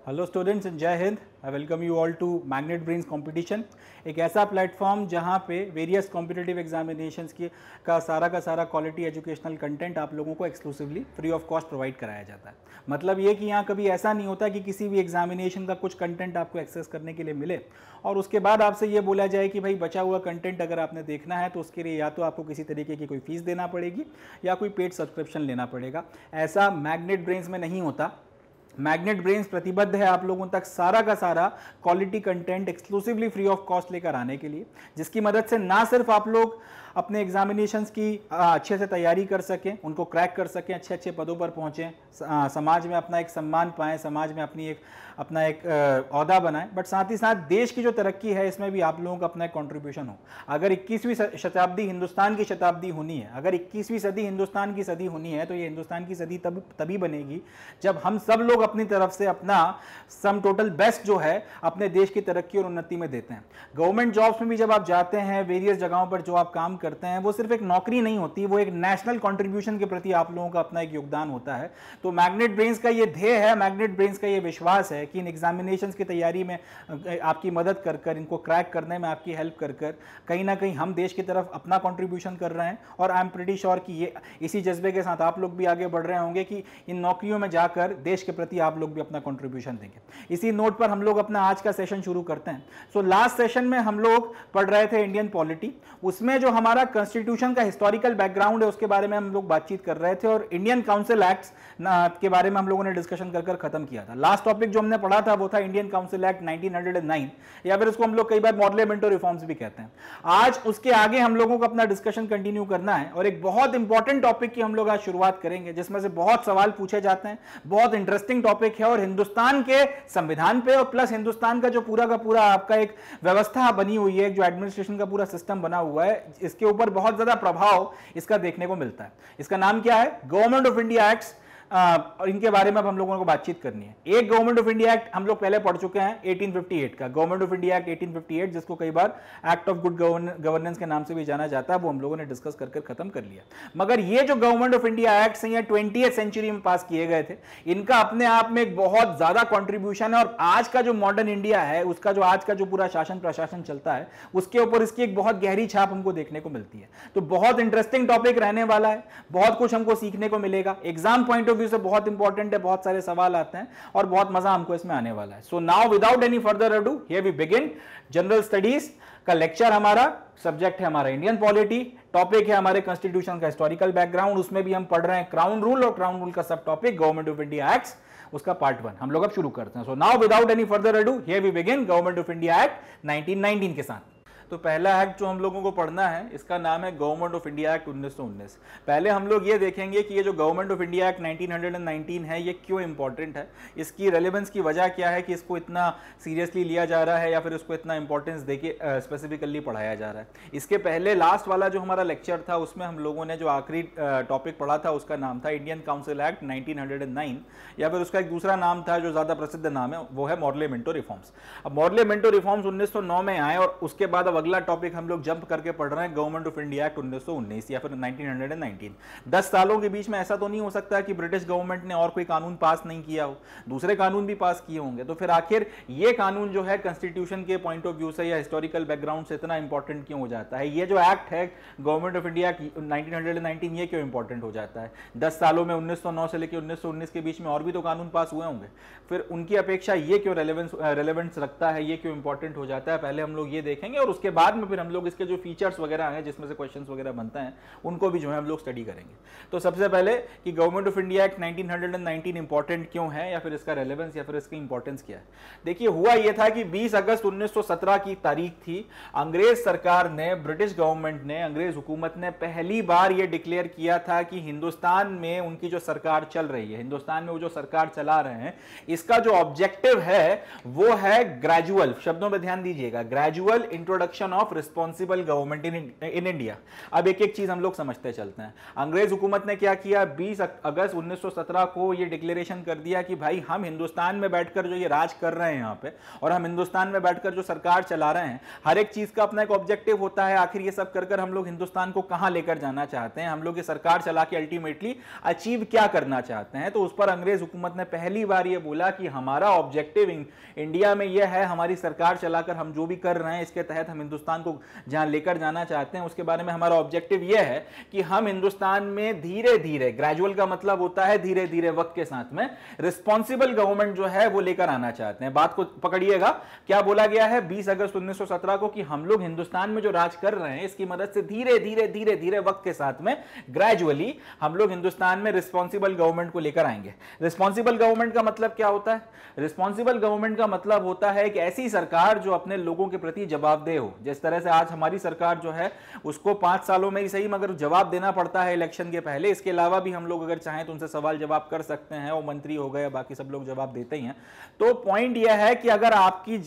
Hello students, जय हिंद। I welcome you all to magnet brains competition, एक ऐसा प्लेटफॉर्म जहां पे वेरियस कॉम्पिटिटिव एग्जामिनेशंस की का सारा क्वालिटी एजुकेशनल कंटेंट आप लोगों को exclusively free of cost provide कराया जाता है। मतलब ये कि यहाँ कभी ऐसा नहीं होता कि किसी भी एग्जामिनेशन का कुछ कंटेंट आपको एक्सेस करने के लिए मिले और उसके बाद आपसे ये बोला जाए कि भाई बचा हुआ कंटेंट अगर आपने देखना है तो उसके लिए या तो आपको किसी तरीके की कोई फीस देना पड़ेगी या कोई पेड सब्सक्रिप्शन लेना पड़ेगा। ऐसा मैग्नेट ब्रेन्स में नहीं होता। मैग्नेट ब्रेन्स प्रतिबद्ध है आप लोगों तक सारा का सारा quality content exclusively free of cost लेकर आने के लिए, जिसकी मदद से ना सिर्फ आप लोग अपने एग्जामिनेशंस की अच्छे से तैयारी कर सकें, उनको क्रैक कर सकें, अच्छे अच्छे पदों पर पहुंचें, समाज में अपना एक सम्मान पाएं, समाज में अपना एक ओहदा बनाएं, बट साथ ही साथ देश की जो तरक्की है इसमें भी आप लोगों का अपना एक कंट्रीब्यूशन हो। अगर 21वीं शताब्दी हिंदुस्तान की शताब्दी होनी है, अगर 21वीं सदी हिंदुस्तान की सदी होनी है, तो ये हिंदुस्तान की सदी तभी बनेगी जब हम सब लोग अपनी तरफ से अपना सम टोटल बेस्ट जो है अपने देश की तरक्की और उन्नति में देते हैं। गवर्नमेंट जॉब्स में भी जब आप जाते हैं, वेरियस जगहों पर जो आप काम करते हैं, वो सिर्फ एक नौकरी नहीं होती, वो एक नेशनल कंट्रीब्यूशन के प्रति आप लोगों का अपना एक योगदान होता है। तो मैग्नेट ब्रेन्स का ये ध्येय है, मैग्नेट ब्रेन्स का ये विश्वास है कि इन एग्जामिनेशंस की तैयारी में आपकी मदद कर इनको क्रैक करने में आपकी हेल्प कर कहीं ना कहीं हम देश की तरफ अपना कंट्रीब्यूशन कर रहे हैं। और आई एम प्रीटी श्योर कि ये इसी जज्बे के साथ आप लोग भी आगे बढ़ रहे होंगे कि इन नौकरियों में जाकर देश के प्रति आप लोग भी अपना कंट्रीब्यूशन देंगे। इसी नोट पर हम लोग अपना आज का सेशन शुरू करते हैं। सो लास्ट सेशन में हम लोग पढ़ रहे थे इंडियन पॉलिटी, उसमें जो हमारा कॉन्स्टिट्यूशन का हिस्टोरिकल बैकग्राउंड है उसके बारे में हम लोग बातचीत कर रहे थे और इंडियन काउंसिल एक्ट्स के बारे में हम लोगों ने डिस्कशन कर खत्म किया था। लास्ट टॉपिक जो हमने पढ़ा था वो था इंडियन काउंसिल एक्ट 1909, या फिर उसको हम लोग कई बार मॉडलेमेंटो रिफॉर्म्स भी कहते हैं। आज उसके आगे हम लोगों को अपना डिस्कशन कंटिन्यू करना है और एक बहुत इंपॉर्टेंट टॉपिक की हम लोग आज शुरुआत करेंगे जिसमें से बहुत सवाल पूछे जाते हैं, बहुत इंटरेस्टिंग टॉपिक है और हिंदुस्तान के संविधान पे और प्लस हिंदुस्तान का जो पूरा का पूरा आपका एक व्यवस्था बनी हुई है, जो एडमिनिस्ट्रेशन का पूरा सिस्टम बना हुआ है, इसके ऊपर बहुत ज्यादा प्रभाव इसका देखने को मिलता है। इसका नाम क्या है? Government of India acts. और इनके बारे में अब हम लोगों को बातचीत करनी है। एक गवर्नमेंट ऑफ इंडिया एक्ट हम लोग पहले पढ़ चुके हैं 1858 का, गवर्नमेंट ऑफ इंडिया एक्ट 1858, जिसको कई बार एक्ट ऑफ गुड गवर्नेंस के नाम से भी जाना जाता है, वो हम लोगों ने डिस्कस कर खत्म कर लिया। मगर ये जो गवर्नमेंट ऑफ इंडिया एक्ट हैं 20th सेंचुरी में पास किए गए थे, इनका अपने आप में एक बहुत ज्यादा कॉन्ट्रीब्यूशन है और आज का जो मॉडर्न इंडिया है उसका जो आज का जो पूरा शासन प्रशासन चलता है उसके ऊपर इसकी एक बहुत गहरी छाप हमको देखने को मिलती है। तो बहुत इंटरेस्टिंग टॉपिक रहने वाला है, बहुत कुछ हमको सीखने को मिलेगा, एग्जाम पॉइंट ऑफ व्यू से बहुत इंपॉर्टेंट है, बहुत सारे सवाल आते हैं और बहुत मजा हमको इसमें आने वाला है। So now without any further ado here we begin. General studies का लेक्चर हमारा, सब्जेक्ट है हमारा इंडियन पॉलिटी, टॉपिक है हमारे कॉन्स्टिट्यूशन का हिस्टोरिकल बैकग्राउंड, उसमें भी हम पढ़ रहे हैं क्राउन रूल और क्राउन रूल का सब topic government of India acts, उसका पार्ट 1 हम लोग अब शुरू करते हैं। So now without any further ado here we begin government of India act 1919 के साथ। तो पहला एक्ट जो हम लोगों को पढ़ना है इसका नाम है गवर्नमेंट ऑफ इंडिया एक्ट 1919। पहले हम लोग ये देखेंगे कि ये जो गवर्नमेंट ऑफ इंडिया एक्ट 1919 है ये क्यों इंपॉर्टेंट है, इसकी रेलेवेंस की वजह क्या है कि इसको इतना सीरियसली लिया जा रहा है या फिर इसको इतना इंपॉर्टेंस देके स्पेसिफिकली पढ़ाया जा रहा है। इसके पहले लास्ट वाला जो हमारा लेक्चर था उसमें हम लोगों ने जो आखिरी टॉपिक पढ़ा था उसका नाम था इंडियन काउंसिल एक्ट 1909, या फिर उसका एक दूसरा नाम था जो ज्यादा प्रसिद्ध नाम है वो है मॉडलेमेंटो रिफॉर्म्स। अब मॉडलेमेंटो रिफॉर्म्स 1909 में आए और उसके बाद अगला टॉपिक हम लोग जंप करके पढ़ रहे हैं गवर्नमेंट ऑफ इंडिया एक्ट 1919 या फिर 1919। 10 सालों के बीच में ऐसा तो नहीं हो सकता कि ब्रिटिश गवर्नमेंट ने और कोई कानून पास नहीं किया हो, दूसरे कानून भी पास किए होंगे। तो फिर आखिर ये कानून जो है कॉन्स्टिट्यूशन के पॉइंट ऑफ व्यू से या हिस्टोरिकल बैकग्राउंड से इतना इंपॉर्टेंट क्यों हो जाता है? ये जो एक्ट है गवर्नमेंट ऑफ इंडिया 1919 ये क्यों इंपॉर्टेंट हो जाता है? 10 सालों में 1909 से लेकर 1919 के बीच में और भी तो कानून पास हुए होंगे, फिर उनकी अपेक्षा ये क्यों रेलेवेंस रखता है, ये क्यों इंपॉर्टेंट हो जाता है, पहले हम लोग ये देखेंगे और उसके बाद में फिर हम लोग इसके जो फीचर्स वगैरह हैं जिसमें से क्वेश्चंस वगैरह बनते हैं उनको भी जो है हम लोग स्टडी करेंगे। तो सबसे पहले कि government of India act 1919 important क्यों है या फिर इसका रेलेवेंस या फिर इसकी इंपॉर्टेंस क्या है। देखिए हुआ यह था कि 20 अगस्त 1917 की तारीख थी, अंग्रेज सरकार ने, ब्रिटिश गवर्नमेंट ने, अंग्रेज हुकूमत ने पहली बार यह डिक्लेयर किया था कि हिंदुस्तान में उनकी जो सरकार चल रही है, हिंदुस्तान में वो जो सरकार चला रहे हैं, इसका जो ऑब्जेक्टिव है वो है ग्रेजुअल, शब्दों में ध्यान दीजिएगा, gradual introduction introduction of responsible government in India. अब एक एक चीज हम लोग समझते चलते हैं। अंग्रेज हुकूमत ने क्या किया, 20 अगस्त 1917 को ये डिक्लेरेशन कर दिया कि भाई हम हिंदुस्तान में बैठकर जो ये राज कर रहे हैं यहाँ पे, और हम हिंदुस्तान में बैठकर जो सरकार चला रहे हैं, हर एक चीज का अपना एक ऑब्जेक्टिव होता है। आखिर ये सब कर हम लोग हिंदुस्तान को कहां लेकर जाना चाहते हैं, हम लोग ये सरकार चला के अल्टीमेटली अचीव क्या करना चाहते हैं। तो उस पर अंग्रेज हुकूमत ने पहली बार ये बोला कि हमारा ऑब्जेक्टिव इंडिया में यह है, हमारी सरकार चलाकर हम जो भी कर रहे हैं इसके तहत हम हिंदुस्तान को जहां लेकर जाना चाहते हैं उसके बारे में हमारा ऑब्जेक्टिव यह है कि हम हिंदुस्तान में धीरे धीरे, ग्रेजुअल का मतलब होता है धीरे धीरे, वक्त के साथ में रिस्पॉन्सिबल गवर्नमेंट जो है वो लेकर आना चाहते हैं। बात को पकड़िएगा, क्या बोला गया है 20 अगस्त 1917 को कि हम लोग हिंदुस्तान में जो राज कर रहे हैं इसकी मदद से धीरे धीरे धीरे धीरे वक्त के साथ में ग्रेजुअली हम लोग हिंदुस्तान में रिस्पॉन्सिबल गवर्नमेंट को लेकर आएंगे। रिस्पॉन्सिबल गवर्नमेंट का मतलब क्या होता है? रिस्पॉन्सिबल गवर्नमेंट का मतलब होता है कि ऐसी सरकार जो अपने लोगों के प्रति जवाबदेह हो। जिस तरह से आज हमारी सरकार जो है उसको 5 सालों में ही सही मगर जवाब देना पड़ता है इलेक्शन के पहले, इसके अलावा भी हम लोग अगर चाहें तो उनसे सवाल जवाब कर सकते हैं, वो मंत्री हो गए, बाकी सब लोग जवाब देते ही हैं। तो पॉइंट यह है कि अगर आपकी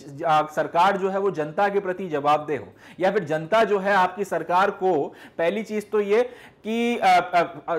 सरकार जो है वो जनता के प्रति जवाबदेह हो, या फिर जनता जो है आपकी सरकार को, पहली चीज तो ये कि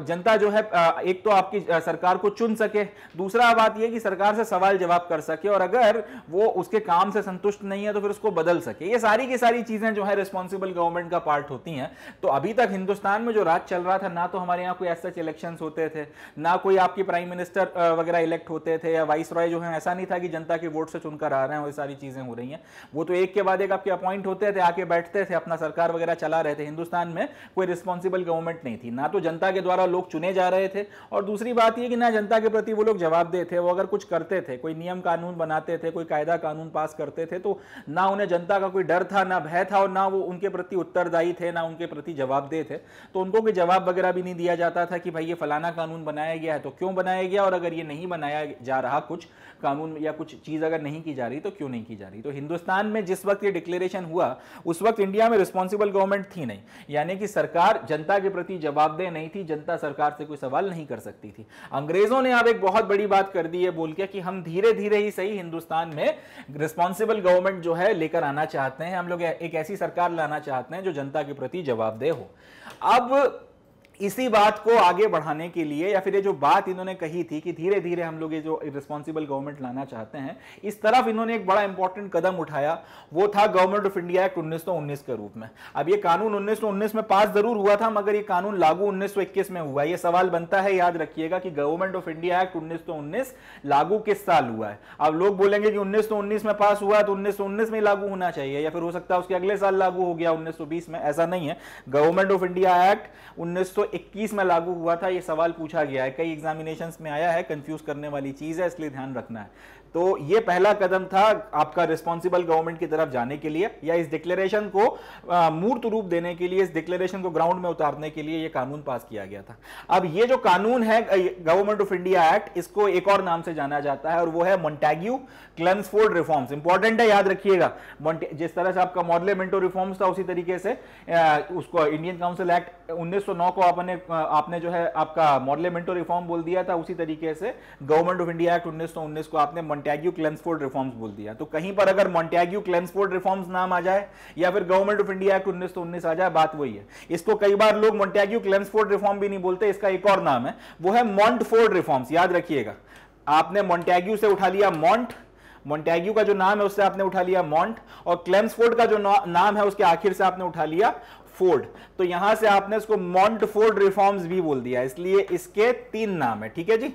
जनता जो है एक तो आपकी सरकार को चुन सके, दूसरा बात यह कि सरकार से सवाल जवाब कर सके, और अगर वो उसके काम से संतुष्ट नहीं है तो फिर उसको बदल सके। ये सारी की सारी चीजें जो है रिस्पॉन्सिबल गवर्नमेंट का पार्ट होती हैं। तो अभी तक हिंदुस्तान में जो राज चल रहा था, ना तो हमारे यहाँ कोई ऐसे इलेक्शंस होते थे, ना कोई आपकी प्राइम मिनिस्टर वगैरह इलेक्ट होते थे, या वाइस रॉय जो है, ऐसा नहीं था कि जनता के वोट से चुनकर आ रहे हैं, वो सारी चीजें हो रही हैं। वो तो एक के बाद एक आपके अपॉइंट होते थे, आके बैठते थे, अपना सरकार वगैरह चला रहे थे। हिंदुस्तान में कोई रिस्पॉन्सिबल गवर्नमेंट नहीं थी, ना तो जनता के द्वारा लोग चुने जा रहे थे, और दूसरी बात यह कि ना जनता के प्रति वो लोग जवाबदेह थे। वो अगर कुछ करते थे, कोई नियम कानून बनाते थे, कोई कायदा कानून पास करते थे, तो ना उन्हें जनता का कोई डर था, ना भय था, और ना वो उनके प्रति उत्तरदायी थे, ना उनके प्रति जवाबदेह थे। तो उनको कोई जवाब वगैरह भी नहीं दिया जाता था कि भाई ये फलाना कानून बनाया गया है तो क्यों बनाया गया, और अगर ये नहीं बनाया जा रहा कुछ कानून या कुछ चीज अगर नहीं की जा रही तो क्यों नहीं की जा रही। तो हिंदुस्तान में जिस वक्त ये डिक्लेरेशन हुआ उस वक्त इंडिया में रिस्पॉन्सिबल गवर्नमेंट थी नहीं, यानी कि सरकार जनता के प्रति जवाबदेह नहीं थी, जनता सरकार से कोई सवाल नहीं कर सकती थी। अंग्रेजों ने अब एक बहुत बड़ी बात कर दी है बोल के कि हम धीरे धीरे ही सही हिंदुस्तान में रिस्पॉन्सिबल गवर्नमेंट जो है लेकर आना चाहते हैं, हम लोग एक ऐसी सरकार लाना चाहते हैं जो जनता के प्रति जवाबदेह हो। अब इसी बात को आगे बढ़ाने के लिए, या फिर ये जो बात इन्होंने कही थी कि धीरे धीरे हम लोग ये जो रिस्पॉन्सिबल गवर्नमेंट लाना चाहते हैं, इस तरफ इन्होंने एक बड़ा इंपॉर्टेंट कदम उठाया, वो था गवर्नमेंट ऑफ इंडिया एक्ट 1919 के रूप में। अब ये कानून 1919 में पास जरूर हुआ था, मगर ये कानून लागू 1921 में हुआ। ये सवाल बनता है, याद रखिएगा, कि गवर्नमेंट ऑफ इंडिया एक्ट 1919 लागू किस साल हुआ है। अब लोग बोलेंगे कि 1919 में पास हुआ तो 1919 में लागू होना चाहिए, या फिर हो सकता है उसके अगले साल लागू हो गया 1920 में। ऐसा नहीं है, गवर्नमेंट ऑफ इंडिया एक्ट 1921 में लागू हुआ था। यह सवाल पूछा गया है, कई एग्जामिनेशंस में आया है, कंफ्यूज करने वाली चीज है, इसलिए ध्यान रखना है। तो ये पहला कदम था आपका रिस्पॉन्सिबल गवर्नमेंट की तरफ जाने के लिए, या इस डिक्लेरेशन को मूर्त रूप देने के लिए, इस डिक्लेरेशन को ग्राउंड में उतारने के लिए ये कानून पास किया गया था। अब ये जो कानून है गवर्नमेंट ऑफ इंडिया एक्ट, इसको एक और नाम से जाना जाता है, और वो है मोंटेग्यू क्लेम्सफोर्ड रिफॉर्म्स। इंपॉर्टेंट है, याद रखिएगा। जिस तरह से आपका मॉडल रिफॉर्म्स था, उसी तरीके से उसको इंडियन काउंसिल एक्ट 1909 को आपने जो है आपका मॉडल रिफॉर्म बोल दिया था, उसी तरीके से गवर्नमेंट ऑफ इंडिया एक्ट 1919 को आपने मोंटेग्यू क्लेम्सफोर्ड रिफॉर्म्स बोल दिया। तो कहीं पर अगर मोंटेग्यू क्लेम्सफोर्ड रिफॉर्म्स नाम आ जाए या फिर गवर्नमेंट ऑफ इंडिया एक्ट 1919 आ जाए, बात वही है। इसको कई बार लोग मोंटेग्यू क्लेम्सफोर्ड रिफॉर्म भी नहीं बोलते, इसका एक और नाम है, वो है मॉन्टफोर्ड रिफॉर्म्स। याद रखिएगा, आपने मोंटेग्यू से उठा लिया मोंटेग्यू का जो नाम है उससे आपने उठा लिया मॉन्ट, और क्लेम्सफोर्ड का जो नाम है उसके आखिर से आपने उठा लिया फोर्ड। तो यहां से आपने इसको मॉन्टफोर्ड रिफॉर्म्स भी बोल दिया, इसलिए इसके 3 नाम है। ठीक है जी,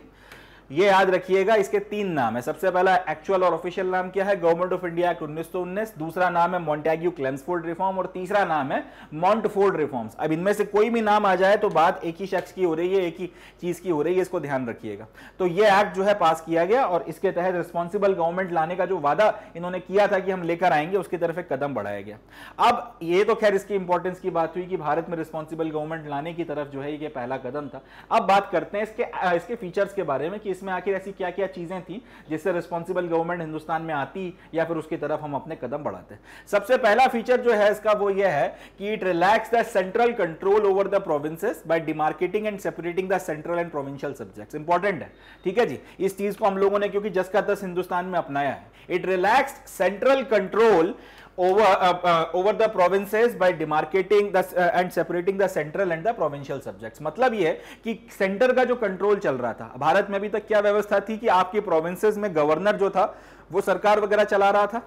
ये याद रखिएगा, इसके 3 नाम है। सबसे पहला एक्चुअल और ऑफिशियल नाम क्या है, गवर्नमेंट ऑफ इंडिया एक्ट 1919, दूसरा नाम है मोंटेग्यू क्लेम्सफोर्ड रिफॉर्म, और तीसरा नाम है मॉन्टफोर्ड रिफॉर्म्स। अब इनमें से कोई भी नाम आ जाए तो बात एक ही शख्स की हो रही है, एक ही चीज की हो रही है, इसको ध्यान रखिएगा। तो ये एक्ट जो है पास किया गया, और इसके तहत रिस्पॉन्सिबल गवर्नमेंट लाने का जो वादा इन्होंने किया था कि हम लेकर आएंगे, उसकी तरफ एक कदम बढ़ाया गया। अब ये तो खैर इसकी इंपॉर्टेंस की बात हुई कि भारत में रिस्पॉन्सिबल गवर्नमेंट लाने की तरफ जो है ये पहला कदम था। अब बात करते हैं इसके फीचर्स के बारे में, कि इसमें आखिर ऐसी क्या क्या चीजें थी जिससे रिस्पॉन्सिबल गवर्नमेंट हिंदुस्तान में आती या फिर उसकी तरफ हम अपने कदम बढ़ाते। सबसे पहला फीचर जो है इसका वो ये है कि it relax the central control over the provinces by demarcating and separating the central and provincial subjects. Important है, ठीक है जी। इस चीज को हम लोगों ने क्योंकि जस का तस हिंदुस्तान में अपनाया है। It relax central control over the provinces by demarcating the and separating the central and the provincial subjects। मतलब ये है कि सेंटर का जो कंट्रोल चल रहा था, भारत में अभी तक क्या व्यवस्था थी कि आपके प्रोविंसेस में गवर्नर जो था वो सरकार वगैरह चला रहा था,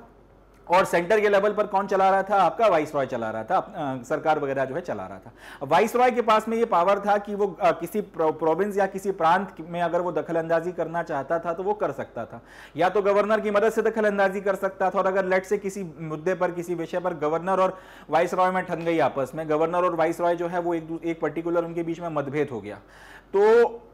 और सेंटर के लेवल पर कौन चला रहा था? आपका वाइस रॉय चला रहा था, सरकार वगैरह जो है चला रहा था। वाइस रॉय के पास में ये पावर था कि वो किसी प्रोविंस या किसी प्रांत में अगर वो दखल अंदाजी करना चाहता था तो वो कर सकता था, या तो गवर्नर की मदद से दखल अंदाजी कर सकता था, और अगर लेट से किसी मुद्दे पर, किसी विषय पर गवर्नर और वाइस रॉय में ठन गई आपस में, गवर्नर और वाइस रॉय जो है वो एक पर्टिकुलर उनके बीच में मतभेद हो गया, तो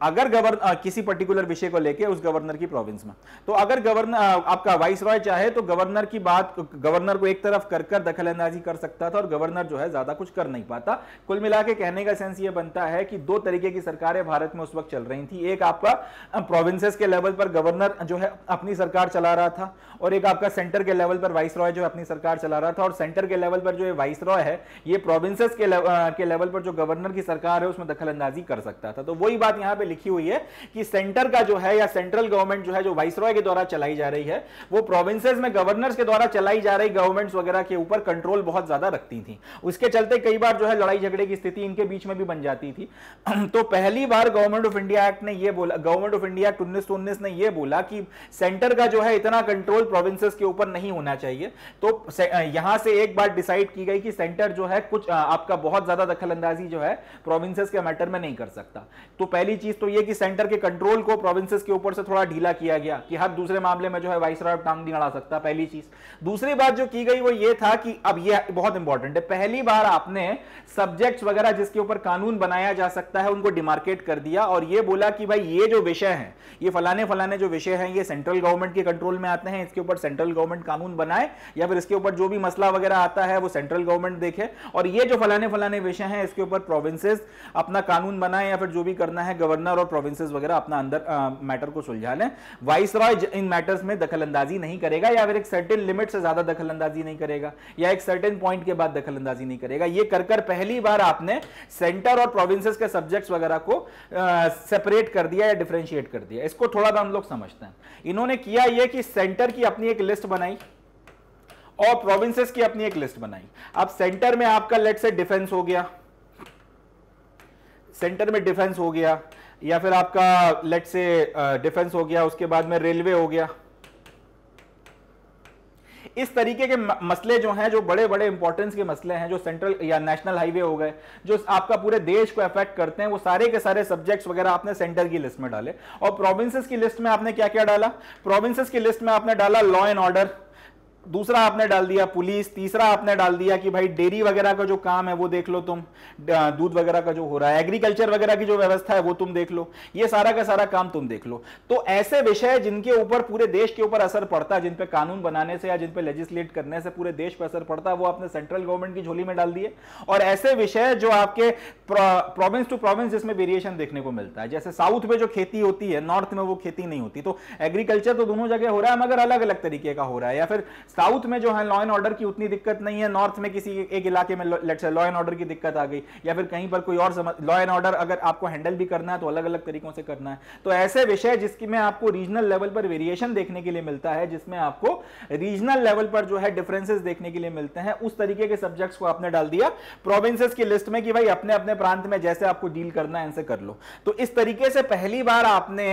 अगर किसी पर्टिकुलर विषय को लेके उस गवर्नर की प्रोविंस में, तो अगर गवर्नर आपका वाइस रॉय चाहे तो गवर्नर की बात, गवर्नर को एक तरफ कर दखल अंदाजी कर सकता था, और गवर्नर जो है ज्यादा कुछ कर नहीं पाता। कुल मिला के कहने का सेंस ये बनता है कि दो तरीके की सरकारें भारत में उस वक्त चल रही थी। एक आपका प्रोविंसेस के लेवल पर गवर्नर जो है अपनी सरकार चला रहा था, और एक आपका सेंटर के लेवल पर वाइस रॉय जो है अपनी सरकार चला रहा था। और सेंटर के लेवल पर जो वाइस रॉय है ये प्रोविंसेस के लेवल पर जो गवर्नर की सरकार है उसमें दखल अंदाजी कर सकता था। तो वही बात यहां पे लिखी हुई है कि सेंटर का जो है या सेंट्रल गवर्नमेंट जो है जो वाइस रॉय के द्वारा चलाई जा रही है, वो प्रोविंसेस में गवर्नर्स के द्वारा चलाई जा रही गवर्नमेंट्स वगैरह के ऊपर कंट्रोल बहुत ज्यादा रखती थी। उसके चलते कई बार जो है लड़ाई झगड़े की स्थिति इनके बीच में भी बन जाती थी। तो पहली बार गवर्नमेंट ऑफ इंडिया एक्ट ने ये बोला, गवर्नमेंट ऑफ इंडिया एक्ट 1919 ने ये बोला कि सेंटर का जो है इतना कंट्रोल प्रोविंसेस के ऊपर नहीं होना चाहिए। तो यहां से एक बात डिसाइड की गई कि सेंटर जो है कुछ आपका बहुत ज्यादा दखल अंदाजी जो है प्रोविंसेस के मैटर में नहीं कर सकता। तो पहली चीज तो ये कि सेंटर के कंट्रोल को प्रोविंसेस के ऊपर से थोड़ा ढीला किया गया कि हर दूसरे मामले में जो है वाइस रॉय टांग नहीं अड़ा सकता, पहली चीज। दूसरी बात जो की गई वो ये था कि अब ये बहुत इंपॉर्टेंट है, पहली बार आपने सब्जेक्ट्स वगैरह जिसके ऊपर कानून बनाया जा सकता है उनको डिमार्केट कर दिया, और ये बोला कि भाई ये जो विषय है, ये फलाने फलाने जो विषय हैं ये सेंट्रल गवर्नमेंट के कंट्रोल में आते हैं, इसके ऊपर सेंट्रल गवर्नमेंट कानून बनाए, या फिर इसके ऊपर जो भी मसला वगैरह आता है वो सेंट्रल गवर्नमेंट देखे, और ये जो फलाने फलाने विषय हैं इसके ऊपर प्रोविंसेस अपना कानून बनाए, या फिर जो भी करना है गवर्नर और प्रोविंसेस वगैरह अपना अंदर मैटर को सुलझा लें। वाइस रॉय इन मैटर्स में दखल अंदाजी नहीं करेगा, या फिर एक सर्टेन लिमिट से ज्यादा दखल अंदाजी नहीं करेगा, या एक सर्टेन पॉइंट के बाद दखल अंदाजी नहीं करेगा। ये कर पहली बार आपने सेंटर और प्रोविंसेस के सब्जेक्ट्स वगैरह को सेपरेट कर दिया या डिफरेंशिएट कर दिया। इसको थोड़ा सा हम लोग समझते हैं। इन्होंने किया यह कि सेंटर की अपनी एक लिस्ट बनाई और प्रोविंसेस की अपनी एक लिस्ट बनाई। अब सेंटर में आपका लेट से डिफेंस हो गया, सेंटर में डिफेंस हो गया, या फिर आपका लेट से डिफेंस हो गया, उसके बाद में रेलवे हो गया। इस तरीके के मसले जो हैं, जो बड़े बड़े इंपॉर्टेंस के मसले हैं, जो सेंट्रल या नेशनल हाईवे हो गए, जो आपका पूरे देश को अफेक्ट करते हैं, वो सारे के सारे सब्जेक्ट्स वगैरह आपने सेंटर की लिस्ट में डाले। और प्रोविंसेस की लिस्ट में आपने क्या क्या डाला? प्रोविंसेस की लिस्ट में आपने डाला लॉ एंड ऑर्डर, दूसरा आपने डाल दिया पुलिस, तीसरा आपने डाल दिया कि भाई डेयरी वगैरह का जो काम है वो देख लो तुम, दूध वगैरह का जो हो रहा है, एग्रीकल्चर वगैरह की जो व्यवस्था है वो तुम देख लो, ये सारा का सारा काम तुम देख लो। तो ऐसे विषय जिनके ऊपर पूरे देश के ऊपर असर पड़ता है, जिन पे कानून बनाने से या जिन पे लेजिस्लेट करने से पूरे देश पे असर पड़ता है, वो आपने सेंट्रल गवर्नमेंट की झोली में डाल दिए। और ऐसे विषय जो आपके प्रोविंस टू प्रोविंस जिसमें वेरिएशन देखने को मिलता है, जैसे साउथ में जो खेती होती है नॉर्थ में वो खेती नहीं होती, तो एग्रीकल्चर तो दोनों जगह हो रहा है मगर अलग अलग तरीके का हो रहा है। या फिर साउथ में जो है लॉ एंड ऑर्डर की उतनी दिक्कत नहीं है, नॉर्थ में किसी एक इलाके में let's say law and order की दिक्कत आ गई, या फिर कहीं पर कोई और लॉ एंड ऑर्डर अगर आपको हैंडल भी करना है तो अलग अलग तरीकों से करना है। तो ऐसे विषय जिसकी में आपको रीजनल लेवल पर वेरिएशन देखने के लिए मिलता है, जिसमें आपको रीजनल लेवल पर जो है डिफरेंसेस देखने के लिए मिलते हैं, उस तरीके के सब्जेक्ट्स को आपने डाल दिया प्रोविंसेस की लिस्ट में कि भाई अपने अपने प्रांत में जैसे आपको डील करना है इनसे कर लो। तो इस तरीके से पहली बार आपने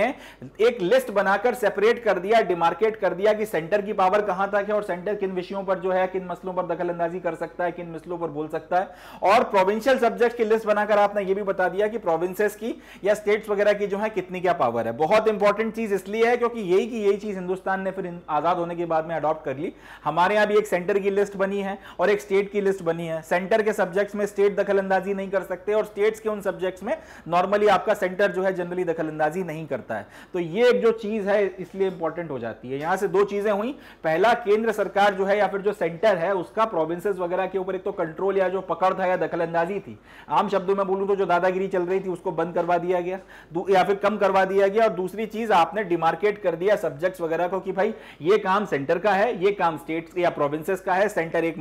एक लिस्ट बनाकर सेपरेट कर दिया, डिमार्केट कर दिया कि सेंटर की पावर कहां तक है और सेंटर किन विषयों पर जो है, किन मसलों पर दखल अंदाजी कर सकता है, किन मसलों पर बोल सकता है। और प्रोविंशियल सब्जेक्ट की लिस्ट बनाकर आपने ये भी बता दिया कि प्रोविंसेस की या स्टेट्स वगैरह की जो है कितनी क्या पावर है। बहुत इंपॉर्टेंट चीज इसलिए है क्योंकि यही चीज हिंदुस्तान ने फिर आजाद होने के बाद में अडॉप्ट कर ली। हमारे यहां भी एक सेंटर की लिस्ट बनी है और एक स्टेट की लिस्ट बनी है। सेंटर के सब्जेक्ट्स में स्टेट दखल अंदाजी नहीं कर सकते और स्टेट्स के उन सब्जेक्ट्स में नॉर्मली आपका सेंटर जो है जनरली दखल अंदाजी नहीं करता है। तो ये एक जो चीज है इसलिए इंपॉर्टेंट हो जाती है। यहां से दो चीजें हुई, पहला केंद्र सरकार जो है या फिर जो सेंटर है उसका प्रोविंसेस वगैरह के ऊपर एक तो कंट्रोल या जो पकड़ था या दखल अंदाजी थी, आम शब्दों में बोलूं तो जो दादागिरी चल रही थी उसको बंद करवा दिया गया या फिर कम करवा दिया गया। और दूसरी चीज आपने डिमार्केट कर दिया सब्जेक्ट्स वगैरह को कि भाई ये काम सेंटर का है, ये काम स्टेट्स या प्रोविंसेस का है। सेंटर एक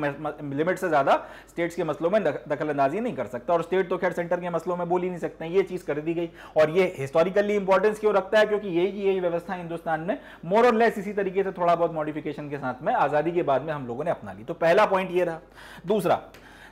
लिमिट से ज्यादा स्टेट्स के मसलों में दखल अंदाजी नहीं कर सकता और स्टेट तो खैर सेंटर के मसलों में बोल ही नहीं सकते। ये चीज कर दी गई और ये हिस्टोरिकली इंपॉर्टेंस क्यों रखता है क्योंकि यही व्यवस्था हिंदुस्तान में मोर और लेस इसी तरीके से थोड़ा बहुत मॉडिफिकेशन के साथ में आजादी के बाद में हम लोगों ने अपना ली। तो पहला पॉइंट ये रहा। दूसरा,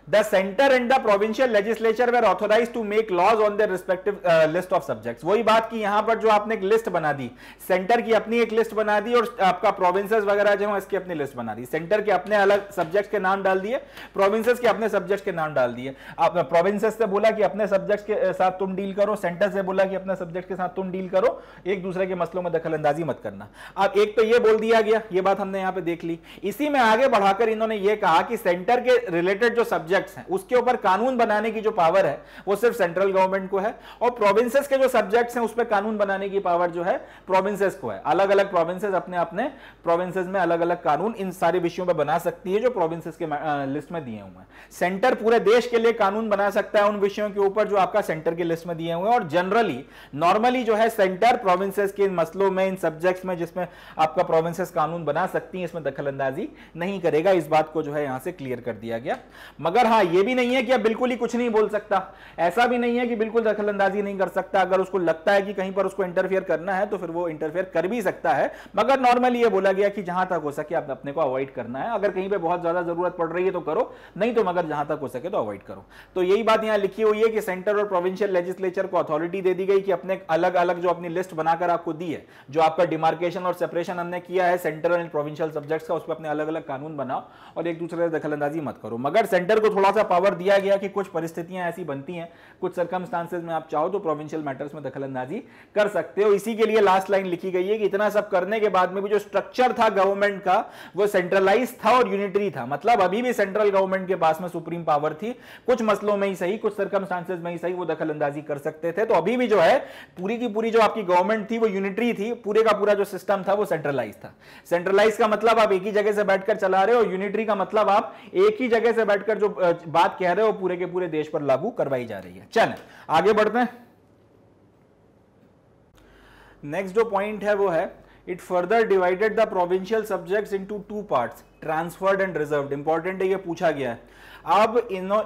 The center and the provincial legislature were authorized to make laws on their respective list of subjects। वही बात कि यहां पर जो आपने एक लिस्ट बना दी, सेंटर की अपनी एक लिस्ट बना दी और आपका प्रोविंसेस वगैरह जो है इसकी अपनी लिस्ट बना दी। सेंटर के अपने अलग सब्जेक्ट्स के नाम डाल दिए, प्रोविंसेस के अपने सब्जेक्ट्स के नाम डाल दिए। आप प्रोविंसेस से बोला कि अपने सब्जेक्ट्स के साथ तुम डील करो, सेंटर से बोला कि अपने सब्जेक्ट के साथ तुम डील करो, एक दूसरे के मसलों में दखल अंदाजी मत करना। अब एक तो ये बोल दिया गया, ये बात हमने यहां पे देख ली। इसी में आगे बढ़ाकर इन्होंने ये कहा कि सेंटर के रिलेटेड जो सब्जेक्ट्स हैं उसके ऊपर कानून बनाने की जो पावर है वो सिर्फ सेंट्रल गवर्नमेंट को है, और प्रोविंसेस के जो सब्जेक्ट्स हैं उस पर कानून बनाने की पावर जो है प्रोविंसेस को है। अलग अलग प्रोविंसेस अपने अपने प्रोविंसेस में अलग अलग कानून इन सारे विषयों पर बना सकती है जो प्रोविंसेस के लिस्ट में दिए हुए हैं। सेंटर पूरे देश के लिए कानून बना सकता है उन विषयों के ऊपर जो आपका सेंटर के लिस्ट में दिए हुए हैं, और जनरली नॉर्मली जो है सेंटर प्रोविंसेस के इन मसलों में, इन सब्जेक्ट्स में जिसमें आपका प्रोविंसेस कानून बना सकती है, इसमें दखल अंदाजी नहीं करेगा। इस बात को जो है यहां से क्लियर कर दिया गया। मगर हाँ, यह भी नहीं है कि अब बिल्कुल ही कुछ नहीं बोल सकता, ऐसा भी नहीं है कि बिल्कुल दखल अंदाजी नहीं कर सकता। अगर उसको लगता है कि कहीं पर उसको इंटरफेयर करना है तो फिर वो इंटरफेयर कर भी सकता है, मगर नॉर्मली ये बोला गया कि जहां तक हो सके आप अपने को अवॉइड करना है। अगर कहीं पे बहुत ज्यादा जरूरत पड़ रही है तो करो, नहीं तो मगर जहां तक हो सके तो अवॉइड करो। तो यही बात यहां लिखी हुई है कि सेंटर और प्रोविंशियल लेजिस्लेचर को अथॉरिटी दे दी गई कि अपने अलग अलग जो अपनी लिस्ट बनाकर आपको दी है, जो आपका डिमार्केशन और सेपरेशन हमने किया है सेंट्रल एंड प्रोविंशियल सब्जेक्ट्स का, उस पर अपने अलग अलग कानून बनाओ और एक दूसरे से दखल अंदाजी मत करो। मगर सेंटर को थोड़ा सा पावर दिया गया कि कुछ परिस्थितियां ऐसी बनती हैं, कुछ सर्कमस्टांसेस में आप चाहो तो प्रोविंशियल मैटर्स में दखल अंदाजी कर सकते हो। इसी के लिए लास्ट लाइन लिखी गई है कि इतना सब करने के बाद में भी जो स्ट्रक्चर था गवर्नमेंट का वो सेंट्रलाइज था और यूनिटरी था। मतलब अभी भी सेंट्रल गवर्नमेंट के पास में सुप्रीम पावर थी, कुछ मसलों में ही सही, कुछ सर्कमस्टांसेस में ही सही वो दखल अंदाजी कर सकते थे। तो अभी भी जो है पूरी की पूरी जो आपकी गवर्नमेंट थी वो यूनिटरी थी, पूरे का पूरा जो सिस्टम था वो सेंट्रलाइज था। सेंट्रलाइज का मतलब आप एक ही जगह से बैठकर चला रहे हो, यूनिटरी का मतलब आप एक ही जगह से बैठकर जो बात कह रहे हो पूरे के पूरे देश पर लागू करवाई जा रही है। चलें आगे बढ़ते हैं। नेक्स्ट जो पॉइंट है वो है, it further divided the provincial subjects into two parts, transferred and reserved. Important है, ये पूछा गया है। अब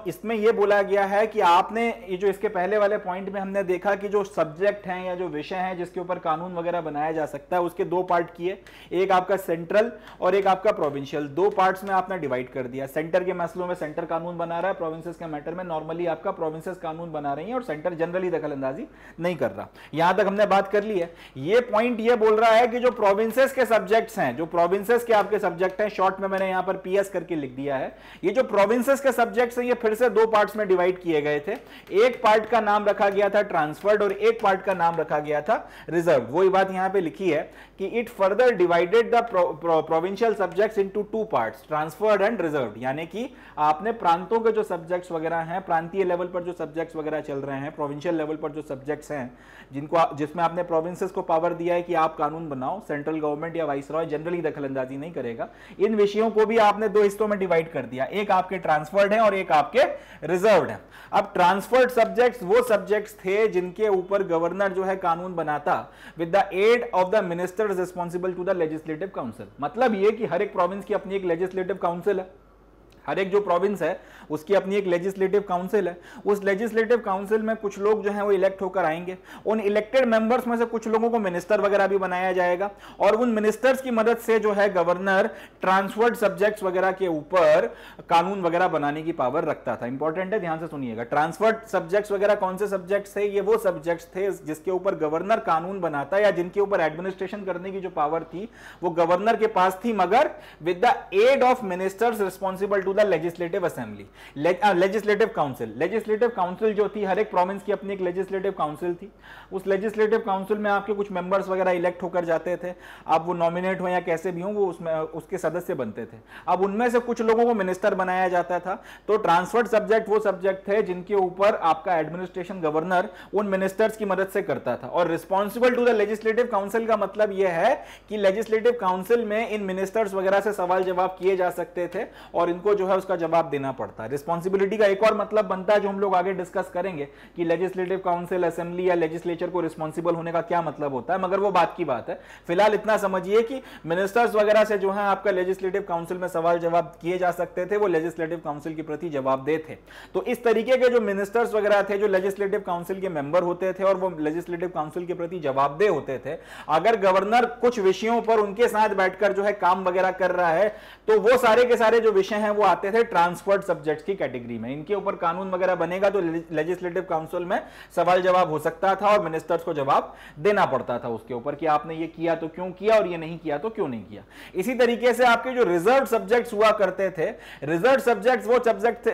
इसमें यह बोला गया है कि आपने ये जो इसके पहले वाले पॉइंट में हमने देखा कि जो सब्जेक्ट हैं या जो विषय हैं जिसके ऊपर कानून वगैरह बनाया जा सकता है उसके दो पार्ट किए, एक आपका सेंट्रल और एक आपका प्रोविंशियल। दो पार्ट्स में आपने डिवाइड कर दिया। सेंटर के मसलों में सेंटर कानून बना रहा है, प्रोविंसेस के मैटर में नॉर्मली आपका प्रोविंसेस कानून बना रही है और सेंटर जनरली दखल अंदाजी नहीं कर रहा। यहां तक हमने बात कर ली है। ये पॉइंट ये बोल रहा है कि जो प्रोविंसेस के सब्जेक्ट्स हैं, जो प्रोविंसेस के आपके सब्जेक्ट हैं, शॉर्ट में मैंने यहां पर पीएस करके लिख दिया है, ये जो प्रोविंसेस के सब्जेक्ट्स हैं ये फिर से दो पार्ट्स में डिवाइड किए गए थे। एक पार्ट का नाम रखा गया था ट्रांसफर्ड और एक पार्ट का नाम रखा गया था रिजर्व। वही बात यहां पे लिखी है कि it further divided the provincial subjects into two parts, transferred and reserved. यानी कि आपने प्रांतों के जो सब्जेक्ट्स वगैरह हैं, प्रांतीय लेवल पर जो सब्जेक्ट्स वगैरह चल रहे हैं, प्रोविंशियल लेवल पर जो सब्जेक्ट्स हैं जिसमें आपने प्रोविंसेस को पावर दिया है कि आप कानून बनाओ, सेंट्रल गवर्नमेंट या वाइसरॉय जनरली दखल अंदाजी नहीं करेगा, इन विषयों को भी आपने दो हिस्सों में डिवाइड कर दिया। एक आपके ट्रांसफर्ड है और एक आपके रिजर्व्ड है। अब ट्रांसफर्ड सब्जेक्ट्स वो सब्जेक्ट्स थे जिनके ऊपर गवर्नर जो है कानून बनाता with the aid of the ministers responsible to the legislative council. मतलब ये कि हर एक प्रोविंस की अपनी एक लेजिस्लेटिव काउंसिल है, हर एक जो प्रोविंस है उसकी अपनी एक लेजिस्लेटिव काउंसिल है। उस लेजिस्लेटिव काउंसिल में कुछ लोग जो हैं वो इलेक्ट होकर आएंगे। उन इलेक्टेड मेंबर्स में से कुछ लोगों को मिनिस्टर वगैरह भी बनाया जाएगा और उन मिनिस्टर्स की मदद से जो है गवर्नर ट्रांसफर्ड सब्जेक्ट्स वगैरह के ऊपर कानून वगैरह बनाने की पावर रखता था। इंपॉर्टेंट है, ध्यान से सुनिएगा। ट्रांसफर्ड सब्जेक्ट्स वगैरह कौन से सब्जेक्ट्स थे? ये वो सब्जेक्ट्स थे जिसके ऊपर गवर्नर कानून बनाता या जिनके ऊपर एडमिनिस्ट्रेशन करने की जो पावर थी वो गवर्नर के पास थी, मगर with the aid of ministers responsible to the legislative assembly, legislative council. Legislative council जो थी, हर एक प्रोविंस की अपनी एक लेजिस्लेटिव काउंसिल थी। उस लेजिस्लेटिव काउंसिल में आपके कुछ मेंबर्स वगैरह इलेक्ट होकर जाते थे। अब वो नॉमिनेट हो या कैसे भी हो, वो उसमें उसके सदस्य बनते थे। अब उनमें से कुछ लोगों को मिनिस्टर बनाया जाता था। तो ट्रांसफर्ड सब्जेक्ट वो सब्जेक्ट थे जिनके ऊपर आपका एडमिनिस्ट्रेशन गवर्नर उन मिनिस्टर्स की मदद से करता था। और responsible to the legislative council का मतलब यह है कि लेजिस्लेटिव काउंसिल में इन मिनिस्टर्स वगैरह से सवाल जवाब किए जा सकते थे और इनको जो जो है उसका जवाब देना पड़ता है। रिस्पॉन्सिबिलिटी का एक और मतलब बनता है जो हम लोग आगे डिस्कस करेंगे कि लेजिस्लेटिव काउंसिल, असेंबली या लेजिस्लेचर को रिस्पॉन्सिबल होने का क्या मतलब होता है, मगर वो बात की बात है। फिलहाल इतना समझिए कि मिनिस्टर्स वगैरह से जो है आपका लेजिस्लेटिव काउंसिल में सवाल जवाब किए जा सकते थे, वो लेजिस्लेटिव काउंसिल के प्रति जवाबदेह थे। तो इस तरीके के जो मिनिस्टर्स वगैरह थे जो लेजिस्लेटिव काउंसिल के मेंबर होते थे और वो लेजिस्लेटिव काउंसिल के प्रति जवाबदेह होते थे, अगर गवर्नर कुछ विषयों पर उनके साथ बैठकर जो है काम वगैरह कर रहा है तो वो सारे के सारे जो विषय हैं वो आते थे ट्रांसफर्ड सब्जेक्ट्स की कैटेगरी में। इनके ऊपर कानून वगैरह बनेगा तो लेजिस्लेटिव काउंसिल में सवाल जवाब हो सकता था और मिनिस्टर्स को जवाब देना पड़ता था उसके ऊपर कि आपने ये किया तो क्यों किया और ये नहीं किया तो क्यों नहीं किया। इसी तरीके से आपके जो रिजर्व सब्जेक्ट्स हुआ करते थे, रिजर्व सब्जेक्ट्स वो